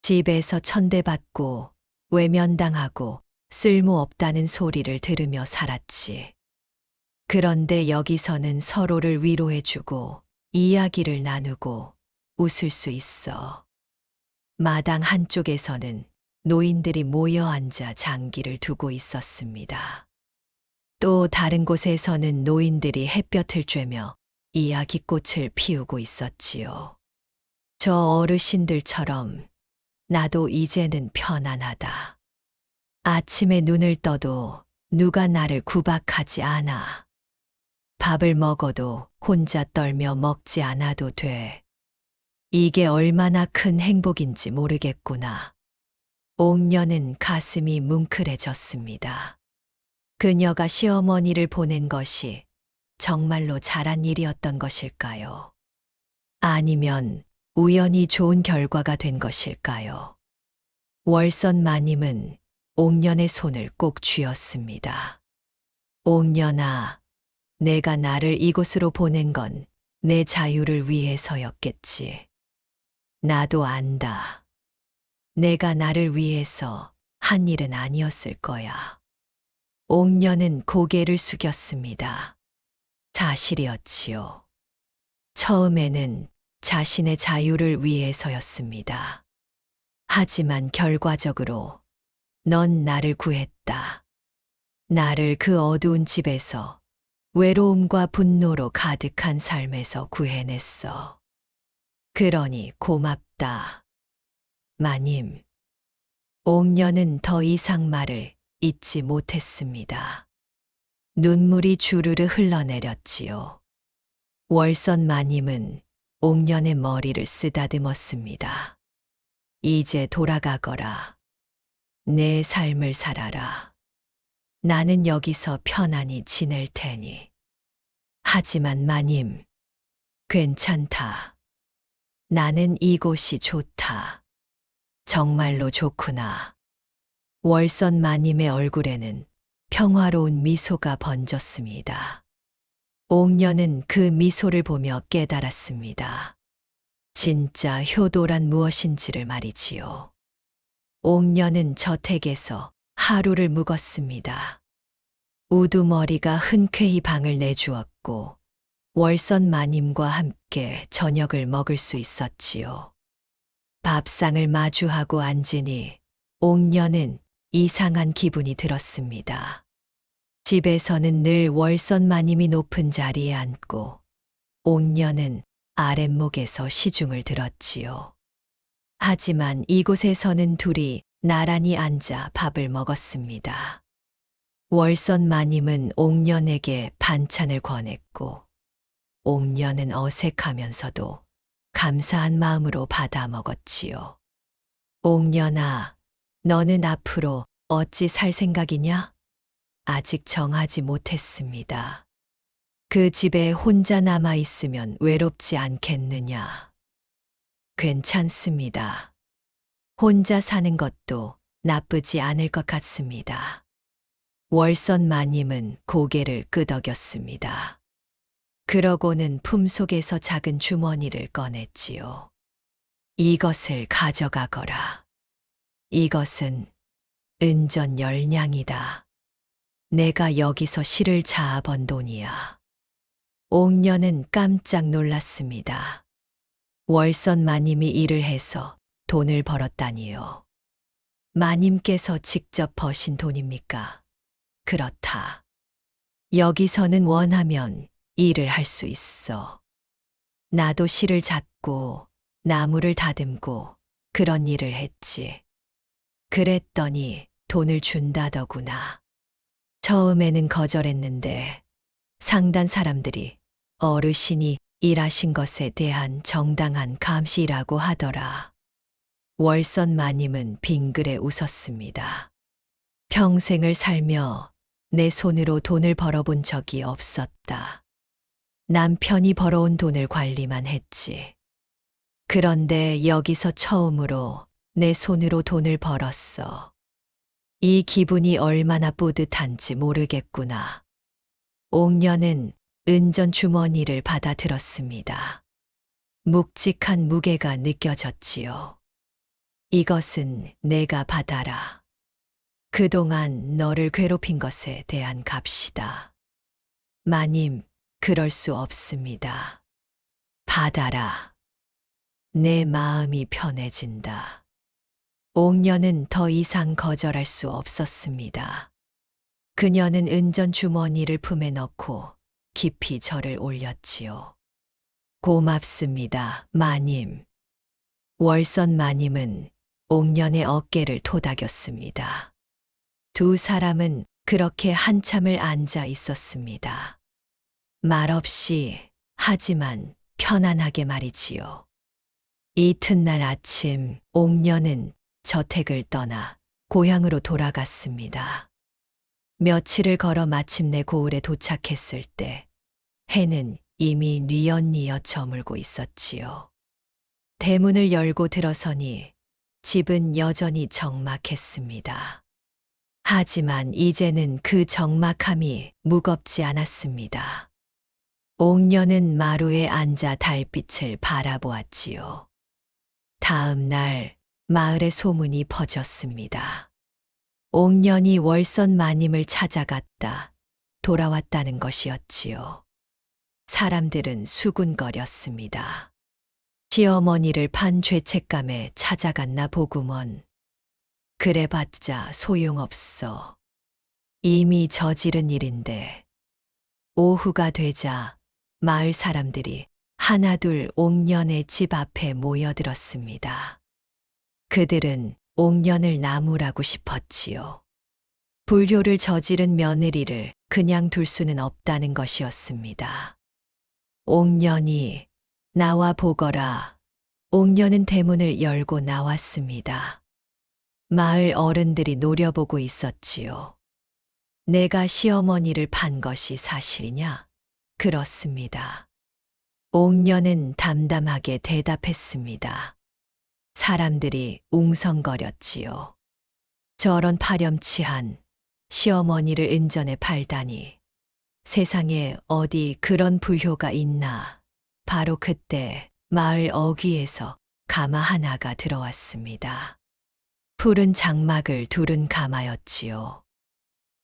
집에서 천대받고 외면당하고 쓸모없다는 소리를 들으며 살았지. 그런데 여기서는 서로를 위로해주고 이야기를 나누고 웃을 수 있어. 마당 한쪽에서는 노인들이 모여 앉아 장기를 두고 있었습니다. 또 다른 곳에서는 노인들이 햇볕을 쬐며 이야기꽃을 피우고 있었지요. 저 어르신들처럼 나도 이제는 편안하다. 아침에 눈을 떠도 누가 나를 구박하지 않아. 밥을 먹어도 혼자 떨며 먹지 않아도 돼. 이게 얼마나 큰 행복인지 모르겠구나. 옥녀는 가슴이 뭉클해졌습니다. 그녀가 시어머니를 보낸 것이 정말로 잘한 일이었던 것일까요? 아니면 우연히 좋은 결과가 된 것일까요? 월선 마님은 옥년의 손을 꼭 쥐었습니다. 옥년아, 내가 나를 이곳으로 보낸 건 내 자유를 위해서였겠지. 나도 안다. 내가 나를 위해서 한 일은 아니었을 거야. 옥년은 고개를 숙였습니다. 사실이었지요. 처음에는 자신의 자유를 위해서였습니다. 하지만 결과적으로 넌 나를 구했다. 나를 그 어두운 집에서 외로움과 분노로 가득한 삶에서 구해냈어. 그러니 고맙다. 마님, 옥녀는 더 이상 말을 잇지 못했습니다. 눈물이 주르르 흘러내렸지요. 월선 마님은 옥년의 머리를 쓰다듬었습니다. 이제 돌아가거라. 내 삶을 살아라. 나는 여기서 편안히 지낼 테니. 하지만 마님, 괜찮다. 나는 이곳이 좋다. 정말로 좋구나. 월선 마님의 얼굴에는 평화로운 미소가 번졌습니다. 옥년은 그 미소를 보며 깨달았습니다. 진짜 효도란 무엇인지를 말이지요. 옥년은 저택에서 하루를 묵었습니다. 우두머리가 흔쾌히 방을 내주었고 월선 마님과 함께 저녁을 먹을 수 있었지요. 밥상을 마주하고 앉으니 옥년은 이상한 기분이 들었습니다. 집에서는 늘 월선 마님이 높은 자리에 앉고 옥년은 아랫목에서 시중을 들었지요. 하지만 이곳에서는 둘이 나란히 앉아 밥을 먹었습니다. 월선 마님은 옥년에게 반찬을 권했고 옥년은 어색하면서도 감사한 마음으로 받아 먹었지요. 옥년아, 너는 앞으로 어찌 살 생각이냐? 아직 정하지 못했습니다. 그 집에 혼자 남아 있으면 외롭지 않겠느냐? 괜찮습니다. 혼자 사는 것도 나쁘지 않을 것 같습니다. 월선 마님은 고개를 끄덕였습니다. 그러고는 품속에서 작은 주머니를 꺼냈지요. 이것을 가져가거라. 이것은 은전 10냥이다. 내가 여기서 실을 자아 번 돈이야. 옥년은 깜짝 놀랐습니다. 월선 마님이 일을 해서 돈을 벌었다니요. 마님께서 직접 버신 돈입니까? 그렇다. 여기서는 원하면 일을 할 수 있어. 나도 실을 잡고 나무를 다듬고 그런 일을 했지. 그랬더니 돈을 준다더구나. 처음에는 거절했는데 상단 사람들이 어르신이 일하신 것에 대한 정당한 감시라고 하더라. 월선 마님은 빙그레 웃었습니다. 평생을 살며 내 손으로 돈을 벌어본 적이 없었다. 남편이 벌어온 돈을 관리만 했지. 그런데 여기서 처음으로 내 손으로 돈을 벌었어. 이 기분이 얼마나 뿌듯한지 모르겠구나. 옥년은 은전 주머니를 받아 들었습니다. 묵직한 무게가 느껴졌지요. 이것은 내가 받아라. 그동안 너를 괴롭힌 것에 대한 값이다. 마님, 그럴 수 없습니다. 받아라. 내 마음이 편해진다. 옥년은 더 이상 거절할 수 없었습니다. 그녀는 은전 주머니를 품에 넣고 깊이 절을 올렸지요. 고맙습니다, 마님. 월선 마님은 옥년의 어깨를 토닥였습니다. 두 사람은 그렇게 한참을 앉아 있었습니다. 말없이 하지만 편안하게 말이지요. 이튿날 아침 옥년은 저택을 떠나 고향으로 돌아갔습니다. 며칠을 걸어 마침내 고을에 도착했을 때 해는 이미 뉘엿뉘엿 저물고 있었지요. 대문을 열고 들어서니 집은 여전히 적막했습니다. 하지만 이제는 그 적막함이 무겁지 않았습니다. 옥년은 마루에 앉아 달빛을 바라보았지요. 다음 날 마을에 소문이 퍼졌습니다. 옥년이 월선 마님을 찾아갔다 돌아왔다는 것이었지요. 사람들은 수군거렸습니다. 시어머니를 판 죄책감에 찾아갔나 보구먼. 그래봤자 소용없어. 이미 저지른 일인데. 오후가 되자 마을 사람들이 하나둘 옥년의 집 앞에 모여들었습니다. 그들은 옥년을 나무라고 싶었지요. 불효를 저지른 며느리를 그냥 둘 수는 없다는 것이었습니다. 옥년이 나와 보거라. 옥녀는 대문을 열고 나왔습니다. 마을 어른들이 노려보고 있었지요. 내가 시어머니를 판 것이 사실이냐? 그렇습니다. 옥녀는 담담하게 대답했습니다. 사람들이 웅성거렸지요. 저런 파렴치한 시어머니를 은전에 팔다니. 세상에 어디 그런 불효가 있나. 바로 그때 마을 어귀에서 가마 하나가 들어왔습니다. 푸른 장막을 두른 가마였지요.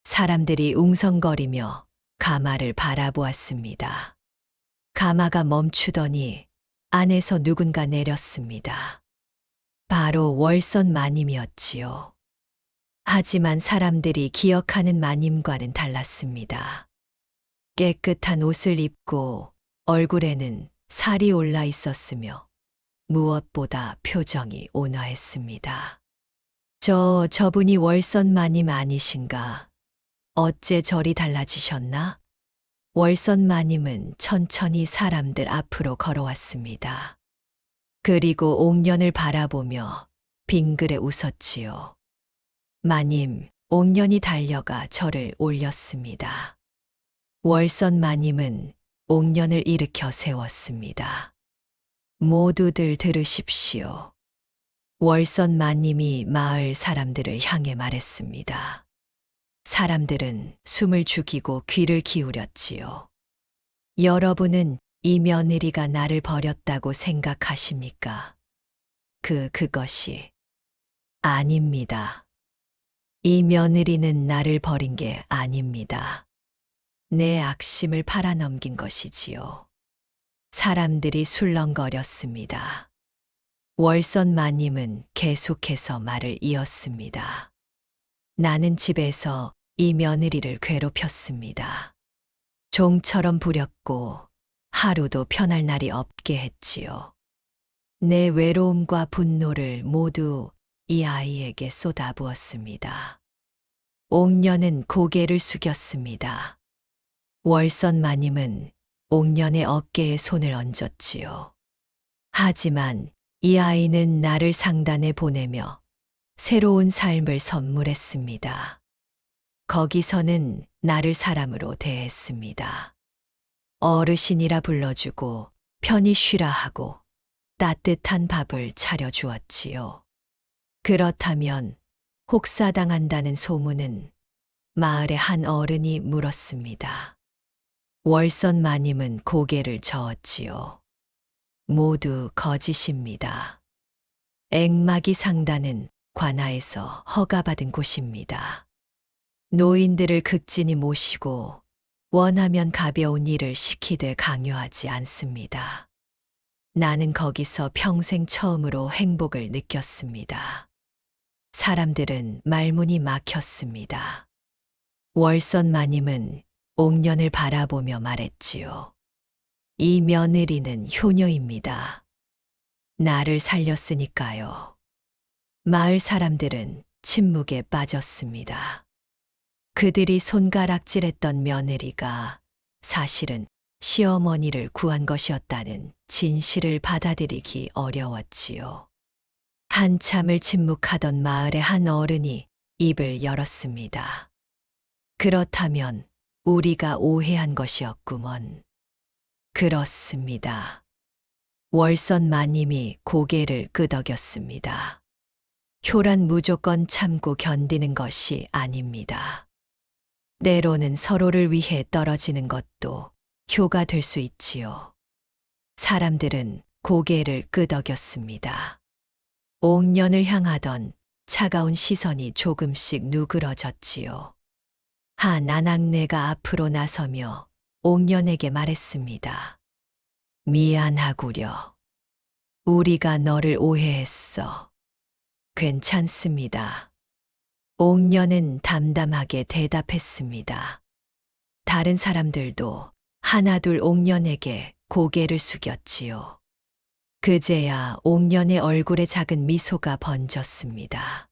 사람들이 웅성거리며 가마를 바라보았습니다. 가마가 멈추더니 안에서 누군가 내렸습니다. 바로 월선 마님이었지요. 하지만 사람들이 기억하는 마님과는 달랐습니다. 깨끗한 옷을 입고 얼굴에는 살이 올라 있었으며 무엇보다 표정이 온화했습니다. 저분이 월선 마님 아니신가? 어째 저리 달라지셨나? 월선 마님은 천천히 사람들 앞으로 걸어왔습니다. 그리고 옥년을 바라보며 빙그레 웃었지요. 마님, 옥년이 달려가 저를 올렸습니다. 월선 마님은 옥년을 일으켜 세웠습니다. 모두들 들으십시오. 월선 마님이 마을 사람들을 향해 말했습니다. 사람들은 숨을 죽이고 귀를 기울였지요. 여러분은 이 며느리가 나를 버렸다고 생각하십니까? 그것이 아닙니다. 이 며느리는 나를 버린 게 아닙니다. 내 악심을 팔아넘긴 것이지요. 사람들이 술렁거렸습니다. 월선 마님은 계속해서 말을 이었습니다. 나는 집에서 이 며느리를 괴롭혔습니다. 종처럼 부렸고 하루도 편할 날이 없게 했지요. 내 외로움과 분노를 모두 이 아이에게 쏟아부었습니다. 옥년은 고개를 숙였습니다. 월선 마님은 옥년의 어깨에 손을 얹었지요. 하지만 이 아이는 나를 상단에 보내며 새로운 삶을 선물했습니다. 거기서는 나를 사람으로 대했습니다. 어르신이라 불러주고 편히 쉬라 하고 따뜻한 밥을 차려주었지요. 그렇다면 혹사당한다는 소문은 마을의 한 어른이 물었습니다. 월선 마님은 고개를 저었지요. 모두 거짓입니다. 앵마기 상단은 관아에서 허가받은 곳입니다. 노인들을 극진히 모시고 원하면 가벼운 일을 시키되 강요하지 않습니다. 나는 거기서 평생 처음으로 행복을 느꼈습니다. 사람들은 말문이 막혔습니다. 월선 마님은 옥년을 바라보며 말했지요. 이 며느리는 효녀입니다. 나를 살렸으니까요. 마을 사람들은 침묵에 빠졌습니다. 그들이 손가락질했던 며느리가 사실은 시어머니를 구한 것이었다는 진실을 받아들이기 어려웠지요. 한참을 침묵하던 마을의 한 어른이 입을 열었습니다. 그렇다면 우리가 오해한 것이었구먼. 그렇습니다. 월선 마님이 고개를 끄덕였습니다. 효란 무조건 참고 견디는 것이 아닙니다. 때로는 서로를 위해 떨어지는 것도 효가 될 수 있지요. 사람들은 고개를 끄덕였습니다. 옥년을 향하던 차가운 시선이 조금씩 누그러졌지요. 한 아낙네가 앞으로 나서며 옥년에게 말했습니다. 미안하구려. 우리가 너를 오해했어. 괜찮습니다. 옥년은 담담하게 대답했습니다. 다른 사람들도 하나둘 옥년에게 고개를 숙였지요. 그제야 옥년의 얼굴에 작은 미소가 번졌습니다.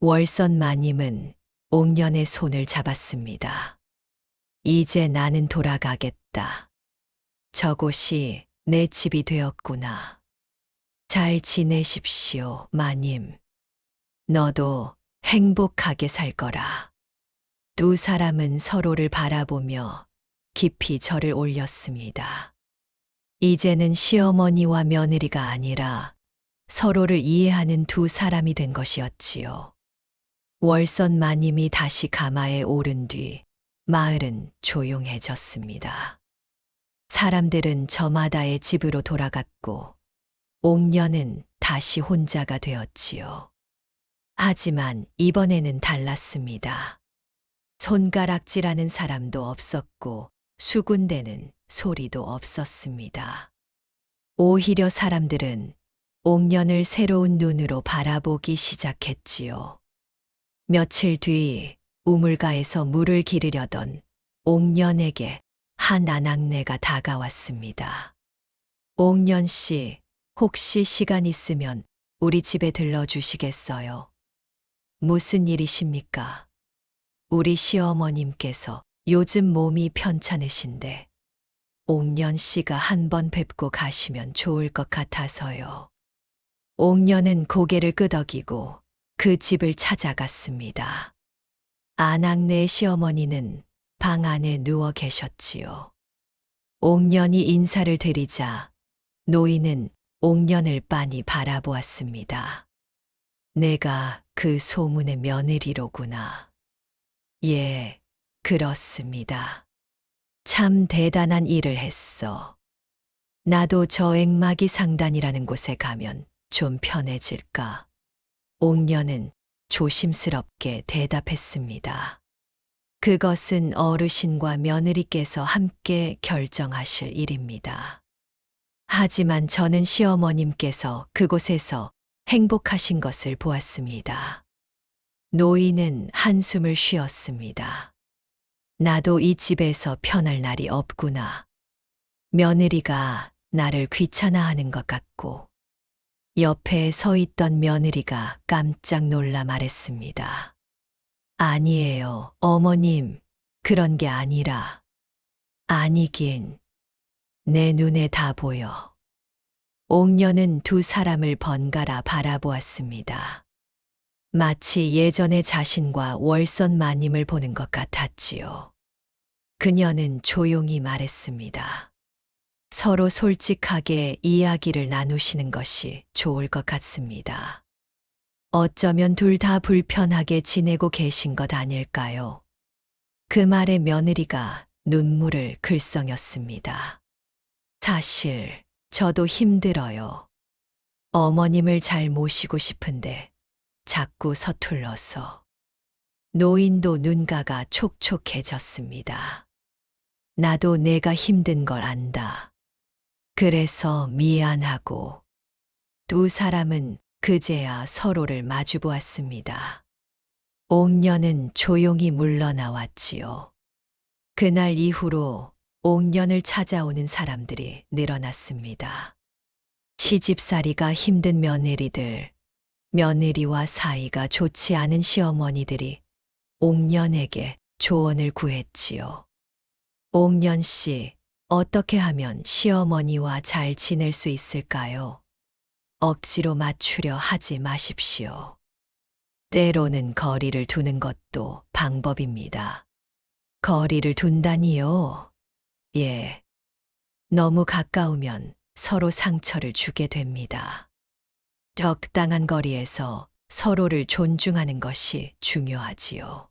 월선 마님은 옥년의 손을 잡았습니다. 이제 나는 돌아가겠다. 저곳이 내 집이 되었구나. 잘 지내십시오, 마님. 너도 행복하게 살 거라. 두 사람은 서로를 바라보며 깊이 절을 올렸습니다. 이제는 시어머니와 며느리가 아니라 서로를 이해하는 두 사람이 된 것이었지요. 월선 마님이 다시 가마에 오른 뒤 마을은 조용해졌습니다. 사람들은 저마다의 집으로 돌아갔고 옥녀는 다시 혼자가 되었지요. 하지만 이번에는 달랐습니다. 손가락질하는 사람도 없었고 수군대는 소리도 없었습니다. 오히려 사람들은 옥년을 새로운 눈으로 바라보기 시작했지요. 며칠 뒤 우물가에서 물을 기르려던 옥년에게 한 아낙네가 다가왔습니다. 옥년 씨, 혹시 시간 있으면 우리 집에 들러주시겠어요? 무슨 일이십니까? 우리 시어머님께서 요즘 몸이 편찮으신데 옥년 씨가 한번 뵙고 가시면 좋을 것 같아서요. 옥년은 고개를 끄덕이고 그 집을 찾아갔습니다. 아낙네의 시어머니는 방 안에 누워 계셨지요. 옥년이 인사를 드리자 노인은 옥년을 빤히 바라보았습니다. 내가 그 소문의 며느리로구나. 예, 그렇습니다. 참 대단한 일을 했어. 나도 저 앵마기 상단이라는 곳에 가면 좀 편해질까? 옥년은 조심스럽게 대답했습니다. 그것은 어르신과 며느리께서 함께 결정하실 일입니다. 하지만 저는 시어머님께서 그곳에서 행복하신 것을 보았습니다. 노인은 한숨을 쉬었습니다. 나도 이 집에서 편할 날이 없구나. 며느리가 나를 귀찮아하는 것 같고, 옆에 서 있던 며느리가 깜짝 놀라 말했습니다. 아니에요, 어머님. 그런 게 아니라. 아니긴. 내 눈에 다 보여. 옥녀는 두 사람을 번갈아 바라보았습니다. 마치 예전의 자신과 월선 마님을 보는 것 같았지요. 그녀는 조용히 말했습니다. 서로 솔직하게 이야기를 나누시는 것이 좋을 것 같습니다. 어쩌면 둘 다 불편하게 지내고 계신 것 아닐까요? 그 말에 며느리가 눈물을 글썽였습니다. 사실 저도 힘들어요. 어머님을 잘 모시고 싶은데 자꾸 서툴러서. 노인도 눈가가 촉촉해졌습니다. 나도 내가 힘든 걸 안다. 그래서 미안하고. 두 사람은 그제야 서로를 마주보았습니다. 옥년은 조용히 물러나왔지요. 그날 이후로 옥년을 찾아오는 사람들이 늘어났습니다. 시집살이가 힘든 며느리들, 며느리와 사이가 좋지 않은 시어머니들이 옥년에게 조언을 구했지요. 옥년 씨, 어떻게 하면 시어머니와 잘 지낼 수 있을까요? 억지로 맞추려 하지 마십시오. 때로는 거리를 두는 것도 방법입니다. 거리를 둔다니요? 예. 너무 가까우면 서로 상처를 주게 됩니다. 적당한 거리에서 서로를 존중하는 것이 중요하지요.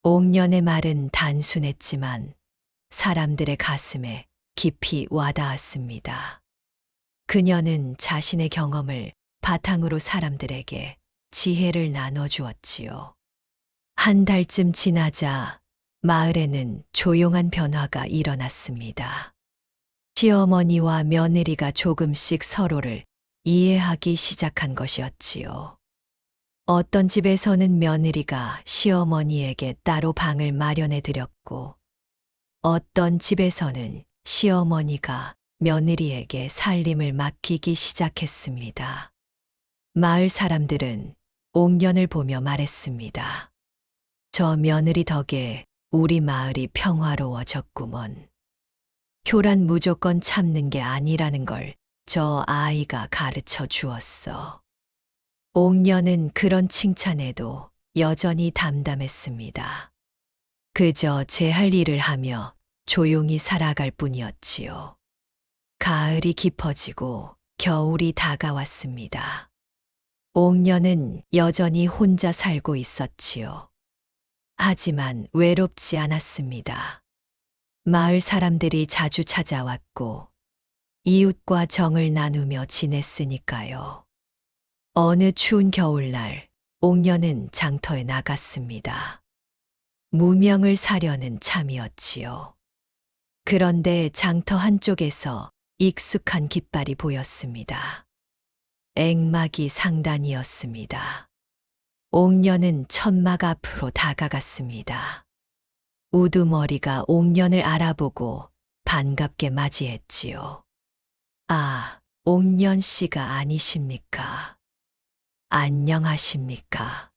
옥년의 말은 단순했지만 사람들의 가슴에 깊이 와닿았습니다. 그녀는 자신의 경험을 바탕으로 사람들에게 지혜를 나눠주었지요. 한 달쯤 지나자 마을에는 조용한 변화가 일어났습니다. 시어머니와 며느리가 조금씩 서로를 이해하기 시작한 것이었지요. 어떤 집에서는 며느리가 시어머니에게 따로 방을 마련해 드렸고, 어떤 집에서는 시어머니가 며느리에게 살림을 맡기기 시작했습니다. 마을 사람들은 옥년을 보며 말했습니다. 저 며느리 덕에 우리 마을이 평화로워졌구먼. 효란 무조건 참는 게 아니라는 걸 저 아이가 가르쳐 주었어. 옥녀는 그런 칭찬에도 여전히 담담했습니다. 그저 제 할 일을 하며 조용히 살아갈 뿐이었지요. 가을이 깊어지고 겨울이 다가왔습니다. 옥녀는 여전히 혼자 살고 있었지요. 하지만 외롭지 않았습니다. 마을 사람들이 자주 찾아왔고 이웃과 정을 나누며 지냈으니까요. 어느 추운 겨울날 옥녀는 장터에 나갔습니다. 무명을 사려는 참이었지요. 그런데 장터 한쪽에서 익숙한 깃발이 보였습니다. 앵마기 상단이었습니다. 옥녀는 천막 앞으로 다가갔습니다. 우두머리가 옥년을 알아보고 반갑게 맞이했지요. 아, 옥년 씨가 아니십니까? 안녕하십니까?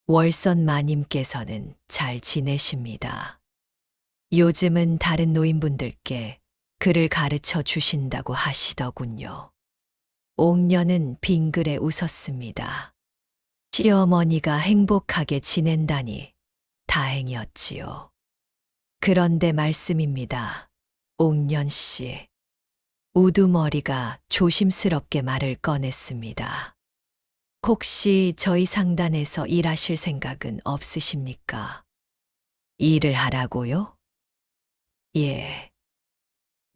월선 마님께서는 잘 지내십니다. 요즘은 다른 노인분들께 글을 가르쳐 주신다고 하시더군요. 옥년은 빙그레 웃었습니다. 시어머니가 행복하게 지낸다니 다행이었지요. 그런데 말씀입니다. 옥년 씨. 우두머리가 조심스럽게 말을 꺼냈습니다. 혹시 저희 상단에서 일하실 생각은 없으십니까? 일을 하라고요? 예.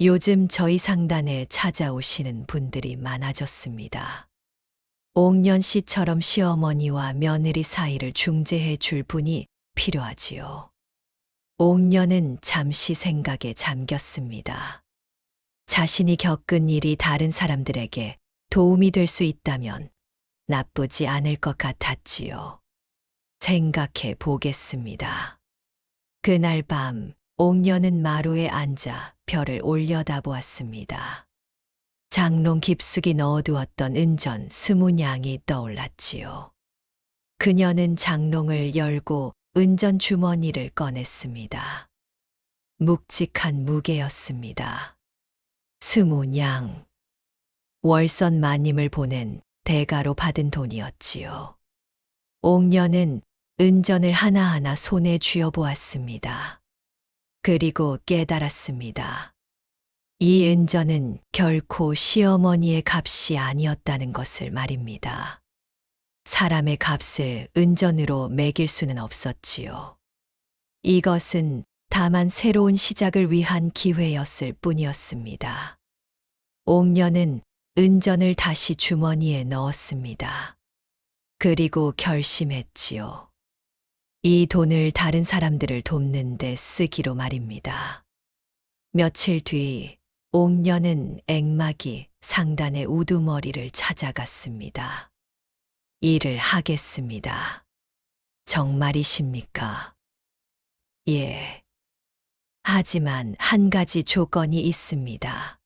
요즘 저희 상단에 찾아오시는 분들이 많아졌습니다. 옥년 씨처럼 시어머니와 며느리 사이를 중재해 줄 분이 필요하지요. 옥년은 잠시 생각에 잠겼습니다. 자신이 겪은 일이 다른 사람들에게 도움이 될 수 있다면 나쁘지 않을 것 같았지요. 생각해 보겠습니다. 그날 밤 옥년은 마루에 앉아 별을 올려다보았습니다. 장롱 깊숙이 넣어두었던 은전 20냥이 떠올랐지요. 그녀는 장롱을 열고 은전 주머니를 꺼냈습니다. 묵직한 무게였습니다. 20냥. 월선 마님을 보낸 대가로 받은 돈이었지요. 옥녀는 은전을 하나하나 손에 쥐어보았습니다. 그리고 깨달았습니다. 이 은전은 결코 시어머니의 값이 아니었다는 것을 말입니다. 사람의 값을 은전으로 매길 수는 없었지요. 이것은 다만 새로운 시작을 위한 기회였을 뿐이었습니다. 옥녀는 은전을 다시 주머니에 넣었습니다. 그리고 결심했지요. 이 돈을 다른 사람들을 돕는 데 쓰기로 말입니다. 며칠 뒤 옥녀는 앵마기 상단의 우두머리를 찾아갔습니다. 일을 하겠습니다. 정말이십니까? 예. 하지만 한 가지 조건이 있습니다.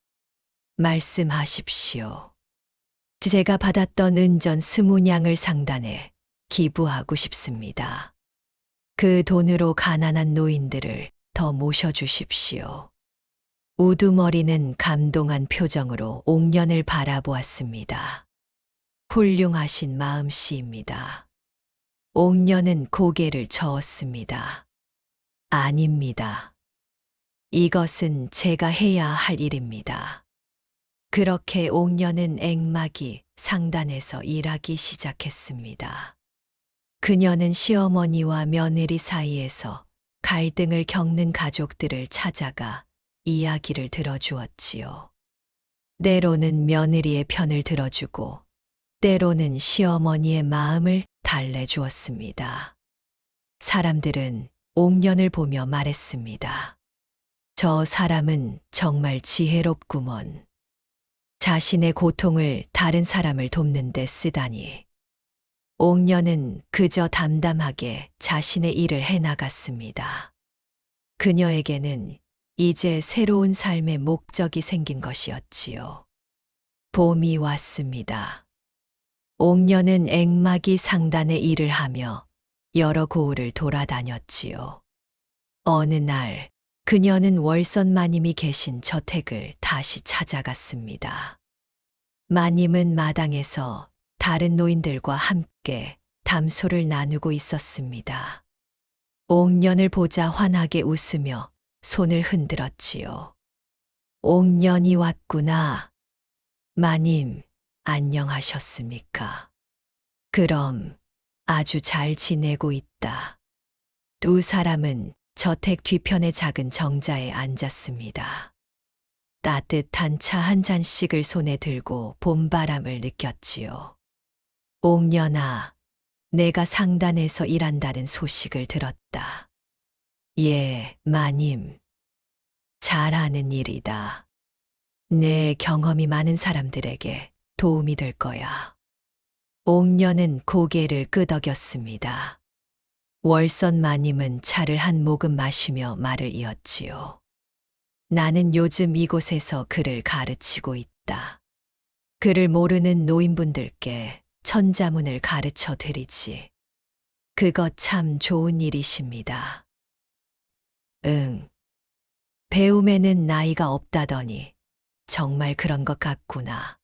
말씀하십시오. 제가 받았던 은전 20냥을 상단에 기부하고 싶습니다. 그 돈으로 가난한 노인들을 더 모셔주십시오. 우두머리는 감동한 표정으로 옥년을 바라보았습니다. 훌륭하신 마음씨입니다. 옥년은 고개를 저었습니다. 아닙니다. 이것은 제가 해야 할 일입니다. 그렇게 옥년은 앵마기 상단에서 일하기 시작했습니다. 그녀는 시어머니와 며느리 사이에서 갈등을 겪는 가족들을 찾아가 이야기를 들어주었지요. 때로는 며느리의 편을 들어주고, 때로는 시어머니의 마음을 달래주었습니다. 사람들은 옥년을 보며 말했습니다. 저 사람은 정말 지혜롭구먼. 자신의 고통을 다른 사람을 돕는 데 쓰다니. 옥년은 그저 담담하게 자신의 일을 해나갔습니다. 그녀에게는 이제 새로운 삶의 목적이 생긴 것이었지요. 봄이 왔습니다. 옥년은 앵마기 상단의 일을 하며 여러 고을을 돌아다녔지요. 어느 날 그녀는 월선 마님이 계신 저택을 다시 찾아갔습니다. 마님은 마당에서 다른 노인들과 함께 담소를 나누고 있었습니다. 옥년을 보자 환하게 웃으며 손을 흔들었지요. 옥년이 왔구나. 마님, 안녕하셨습니까? 그럼 아주 잘 지내고 있다. 두 사람은 저택 뒤편의 작은 정자에 앉았습니다. 따뜻한 차 한 잔씩을 손에 들고 봄바람을 느꼈지요. 옥년아, 내가 상단에서 일한다는 소식을 들었다. 예, 마님. 잘하는 일이다. 내 경험이 많은 사람들에게 도움이 될 거야. 옥년은 고개를 끄덕였습니다. 월선 마님은 차를 한 모금 마시며 말을 이었지요. 나는 요즘 이곳에서 글을 가르치고 있다. 글을 모르는 노인분들께 천자문을 가르쳐 드리지. 그것 참 좋은 일이십니다. 응. 배움에는 나이가 없다더니 정말 그런 것 같구나.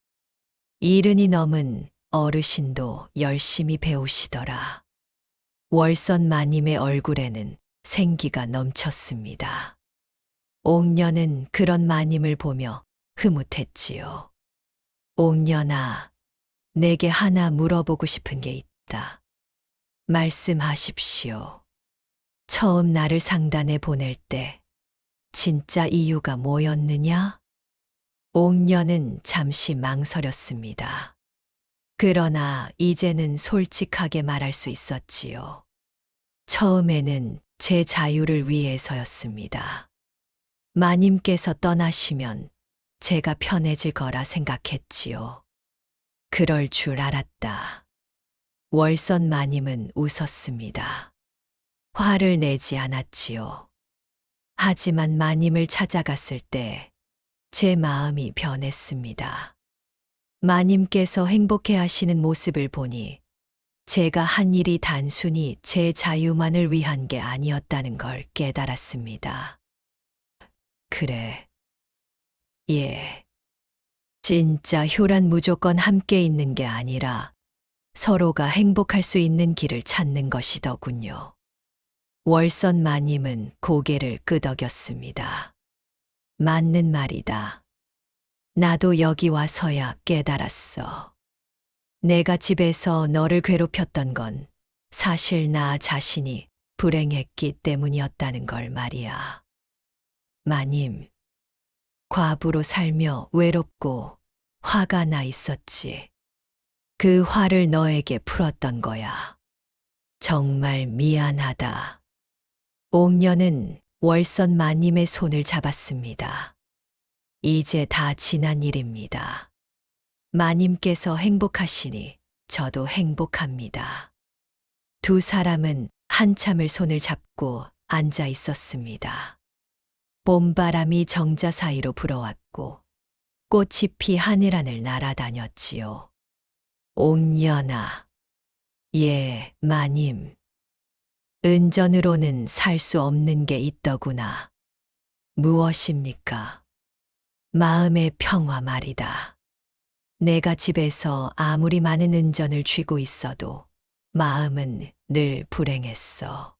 이른이 넘은 어르신도 열심히 배우시더라. 월선 마님의 얼굴에는 생기가 넘쳤습니다. 옥년은 그런 마님을 보며 흐뭇했지요. 옥년아, 내게 하나 물어보고 싶은 게 있다. 말씀하십시오. 처음 나를 상단에 보낼 때 진짜 이유가 뭐였느냐? 옥년은 잠시 망설였습니다. 그러나 이제는 솔직하게 말할 수 있었지요. 처음에는 제 자유를 위해서였습니다. 마님께서 떠나시면 제가 편해질 거라 생각했지요. 그럴 줄 알았다. 월선 마님은 웃었습니다. 화를 내지 않았지요. 하지만 마님을 찾아갔을 때 제 마음이 변했습니다. 마님께서 행복해 하시는 모습을 보니 제가 한 일이 단순히 제 자유만을 위한 게 아니었다는 걸 깨달았습니다. 그래. 예. 진짜 효란 무조건 함께 있는 게 아니라 서로가 행복할 수 있는 길을 찾는 것이더군요. 월선 마님은 고개를 끄덕였습니다. 맞는 말이다. 나도 여기 와서야 깨달았어. 내가 집에서 너를 괴롭혔던 건 사실 나 자신이 불행했기 때문이었다는 걸 말이야. 마님, 과부로 살며 외롭고 화가 나 있었지. 그 화를 너에게 풀었던 거야. 정말 미안하다. 옥년은 월선 마님의 손을 잡았습니다. 이제 다 지난 일입니다. 마님께서 행복하시니 저도 행복합니다. 두 사람은 한참을 손을 잡고 앉아 있었습니다. 봄바람이 정자 사이로 불어왔고 꽃이 피 하늘하늘 날아다녔지요. 옥년아. 예, 마님. 은전으로는 살 수 없는 게 있더구나. 무엇입니까? 마음의 평화 말이다. 내가 집에서 아무리 많은 은전을 쥐고 있어도 마음은 늘 불행했어.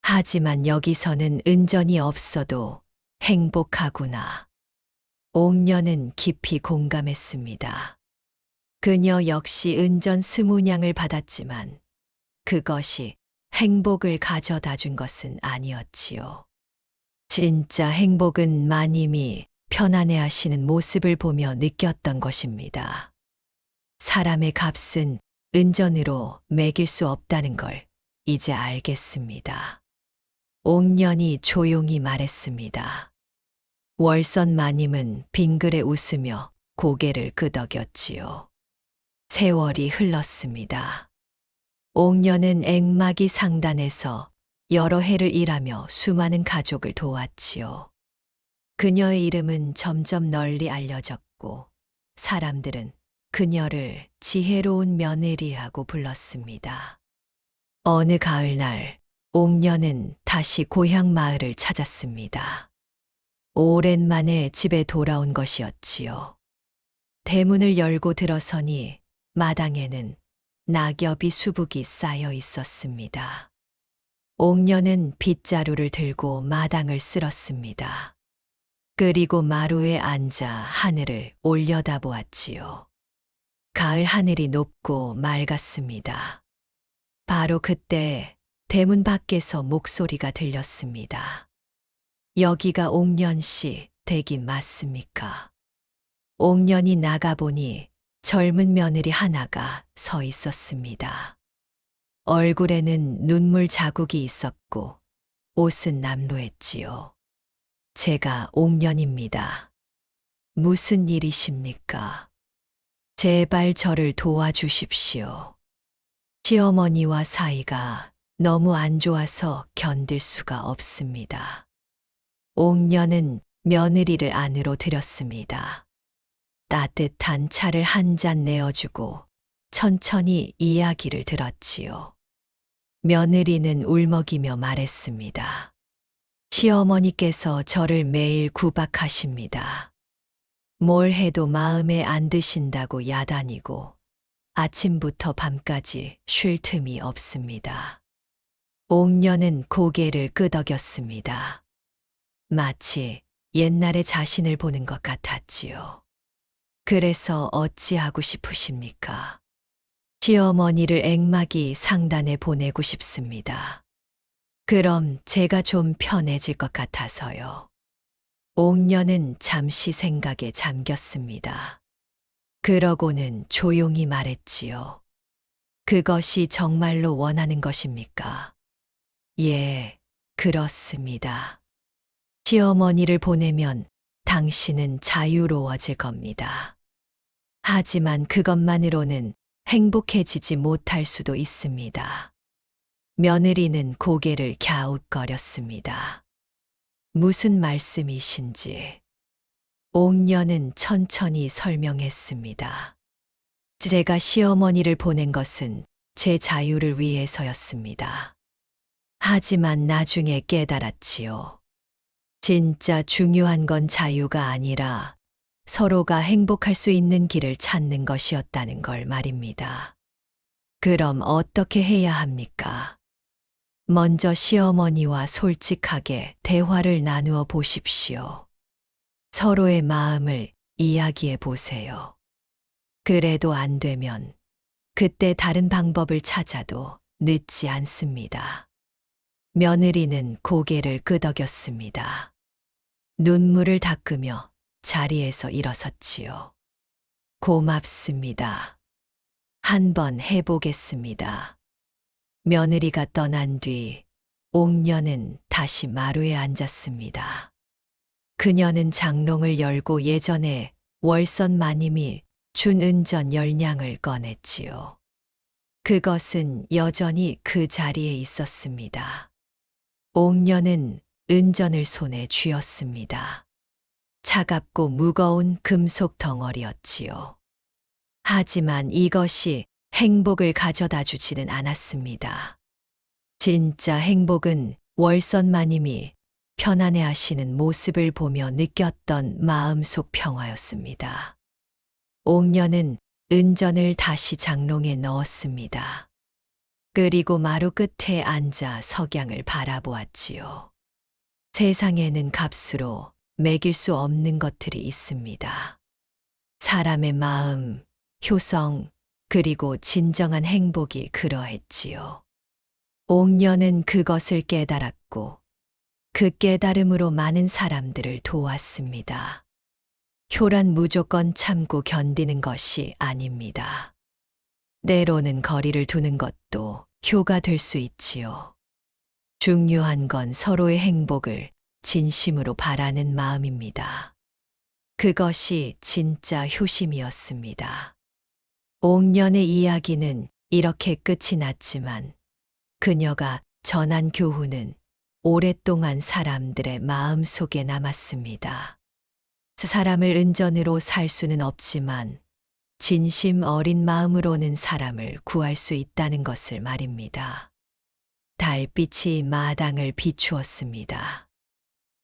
하지만 여기서는 은전이 없어도 행복하구나. 옥년은 깊이 공감했습니다. 그녀 역시 은전 20냥을 받았지만 그것이 행복을 가져다 준 것은 아니었지요. 진짜 행복은 마님이 편안해 하시는 모습을 보며 느꼈던 것입니다. 사람의 값은 은전으로 매길 수 없다는 걸 이제 알겠습니다. 옥년이 조용히 말했습니다. 월선 마님은 빙그레 웃으며 고개를 끄덕였지요. 세월이 흘렀습니다. 옥년은 앵마기 상단에서 여러 해를 일하며 수많은 가족을 도왔지요. 그녀의 이름은 점점 널리 알려졌고 사람들은 그녀를 지혜로운 며느리하고 불렀습니다. 어느 가을날 옥녀는 다시 고향 마을을 찾았습니다. 오랜만에 집에 돌아온 것이었지요. 대문을 열고 들어서니 마당에는 낙엽이 수북이 쌓여 있었습니다. 옥녀는 빗자루를 들고 마당을 쓸었습니다. 그리고 마루에 앉아 하늘을 올려다보았지요. 가을 하늘이 높고 맑았습니다. 바로 그때 대문 밖에서 목소리가 들렸습니다. 여기가 옥년 씨 댁이 맞습니까? 옥년이 나가보니 젊은 며느리 하나가 서 있었습니다. 얼굴에는 눈물 자국이 있었고 옷은 남루했지요. 제가 옥년입니다. 무슨 일이십니까? 제발 저를 도와주십시오. 시어머니와 사이가 너무 안 좋아서 견딜 수가 없습니다. 옥년은 며느리를 안으로 들였습니다. 따뜻한 차를 한 잔 내어주고 천천히 이야기를 들었지요. 며느리는 울먹이며 말했습니다. 시어머니께서 저를 매일 구박하십니다. 뭘 해도 마음에 안 드신다고 야단이고 아침부터 밤까지 쉴 틈이 없습니다. 옥녀는 고개를 끄덕였습니다. 마치 옛날의 자신을 보는 것 같았지요. 그래서 어찌하고 싶으십니까? 시어머니를 앵마기 상단에 보내고 싶습니다. 그럼 제가 좀 편해질 것 같아서요. 옥녀는 잠시 생각에 잠겼습니다. 그러고는 조용히 말했지요. 그것이 정말로 원하는 것입니까? 예, 그렇습니다. 시어머니를 보내면 당신은 자유로워질 겁니다. 하지만 그것만으로는 행복해지지 못할 수도 있습니다. 며느리는 고개를 갸웃거렸습니다. 무슨 말씀이신지. 옥녀는 천천히 설명했습니다. 제가 시어머니를 보낸 것은 제 자유를 위해서였습니다. 하지만 나중에 깨달았지요. 진짜 중요한 건 자유가 아니라 서로가 행복할 수 있는 길을 찾는 것이었다는 걸 말입니다. 그럼 어떻게 해야 합니까? 먼저 시어머니와 솔직하게 대화를 나누어 보십시오. 서로의 마음을 이야기해 보세요. 그래도 안 되면 그때 다른 방법을 찾아도 늦지 않습니다. 며느리는 고개를 끄덕였습니다. 눈물을 닦으며 자리에서 일어섰지요. 고맙습니다. 한번 해보겠습니다. 며느리가 떠난 뒤 옥녀는 다시 마루에 앉았습니다. 그녀는 장롱을 열고 예전에 월선 마님이 준 은전 10냥을 꺼냈지요. 그것은 여전히 그 자리에 있었습니다. 옥녀는 은전을 손에 쥐었습니다. 차갑고 무거운 금속 덩어리였지요. 하지만 이것이 행복을 가져다 주지는 않았습니다. 진짜 행복은 월선 마님이 편안해 하시는 모습을 보며 느꼈던 마음속 평화였습니다. 옥녀는 은전을 다시 장롱에 넣었습니다. 그리고 마루 끝에 앉아 석양을 바라보았지요. 세상에는 값으로 매길 수 없는 것들이 있습니다. 사람의 마음, 효성, 그리고 진정한 행복이 그러했지요. 옥녀는 그것을 깨달았고 그 깨달음으로 많은 사람들을 도왔습니다. 효란 무조건 참고 견디는 것이 아닙니다. 때로는 거리를 두는 것도 효가 될 수 있지요. 중요한 건 서로의 행복을 진심으로 바라는 마음입니다. 그것이 진짜 효심이었습니다. 옥년의 이야기는 이렇게 끝이 났지만 그녀가 전한 교훈은 오랫동안 사람들의 마음 속에 남았습니다. 사람을 은전으로 살 수는 없지만 진심 어린 마음으로는 사람을 구할 수 있다는 것을 말입니다. 달빛이 마당을 비추었습니다.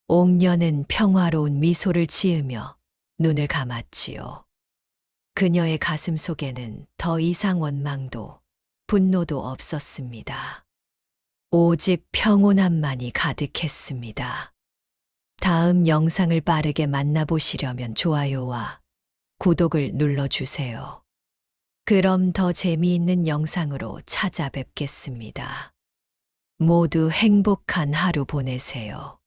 옥녀는 평화로운 미소를 지으며 눈을 감았지요. 그녀의 가슴 속에는 더 이상 원망도 분노도 없었습니다. 오직 평온함만이 가득했습니다. 다음 영상을 빠르게 만나보시려면 좋아요와 구독을 눌러주세요. 그럼 더 재미있는 영상으로 찾아뵙겠습니다. 모두 행복한 하루 보내세요.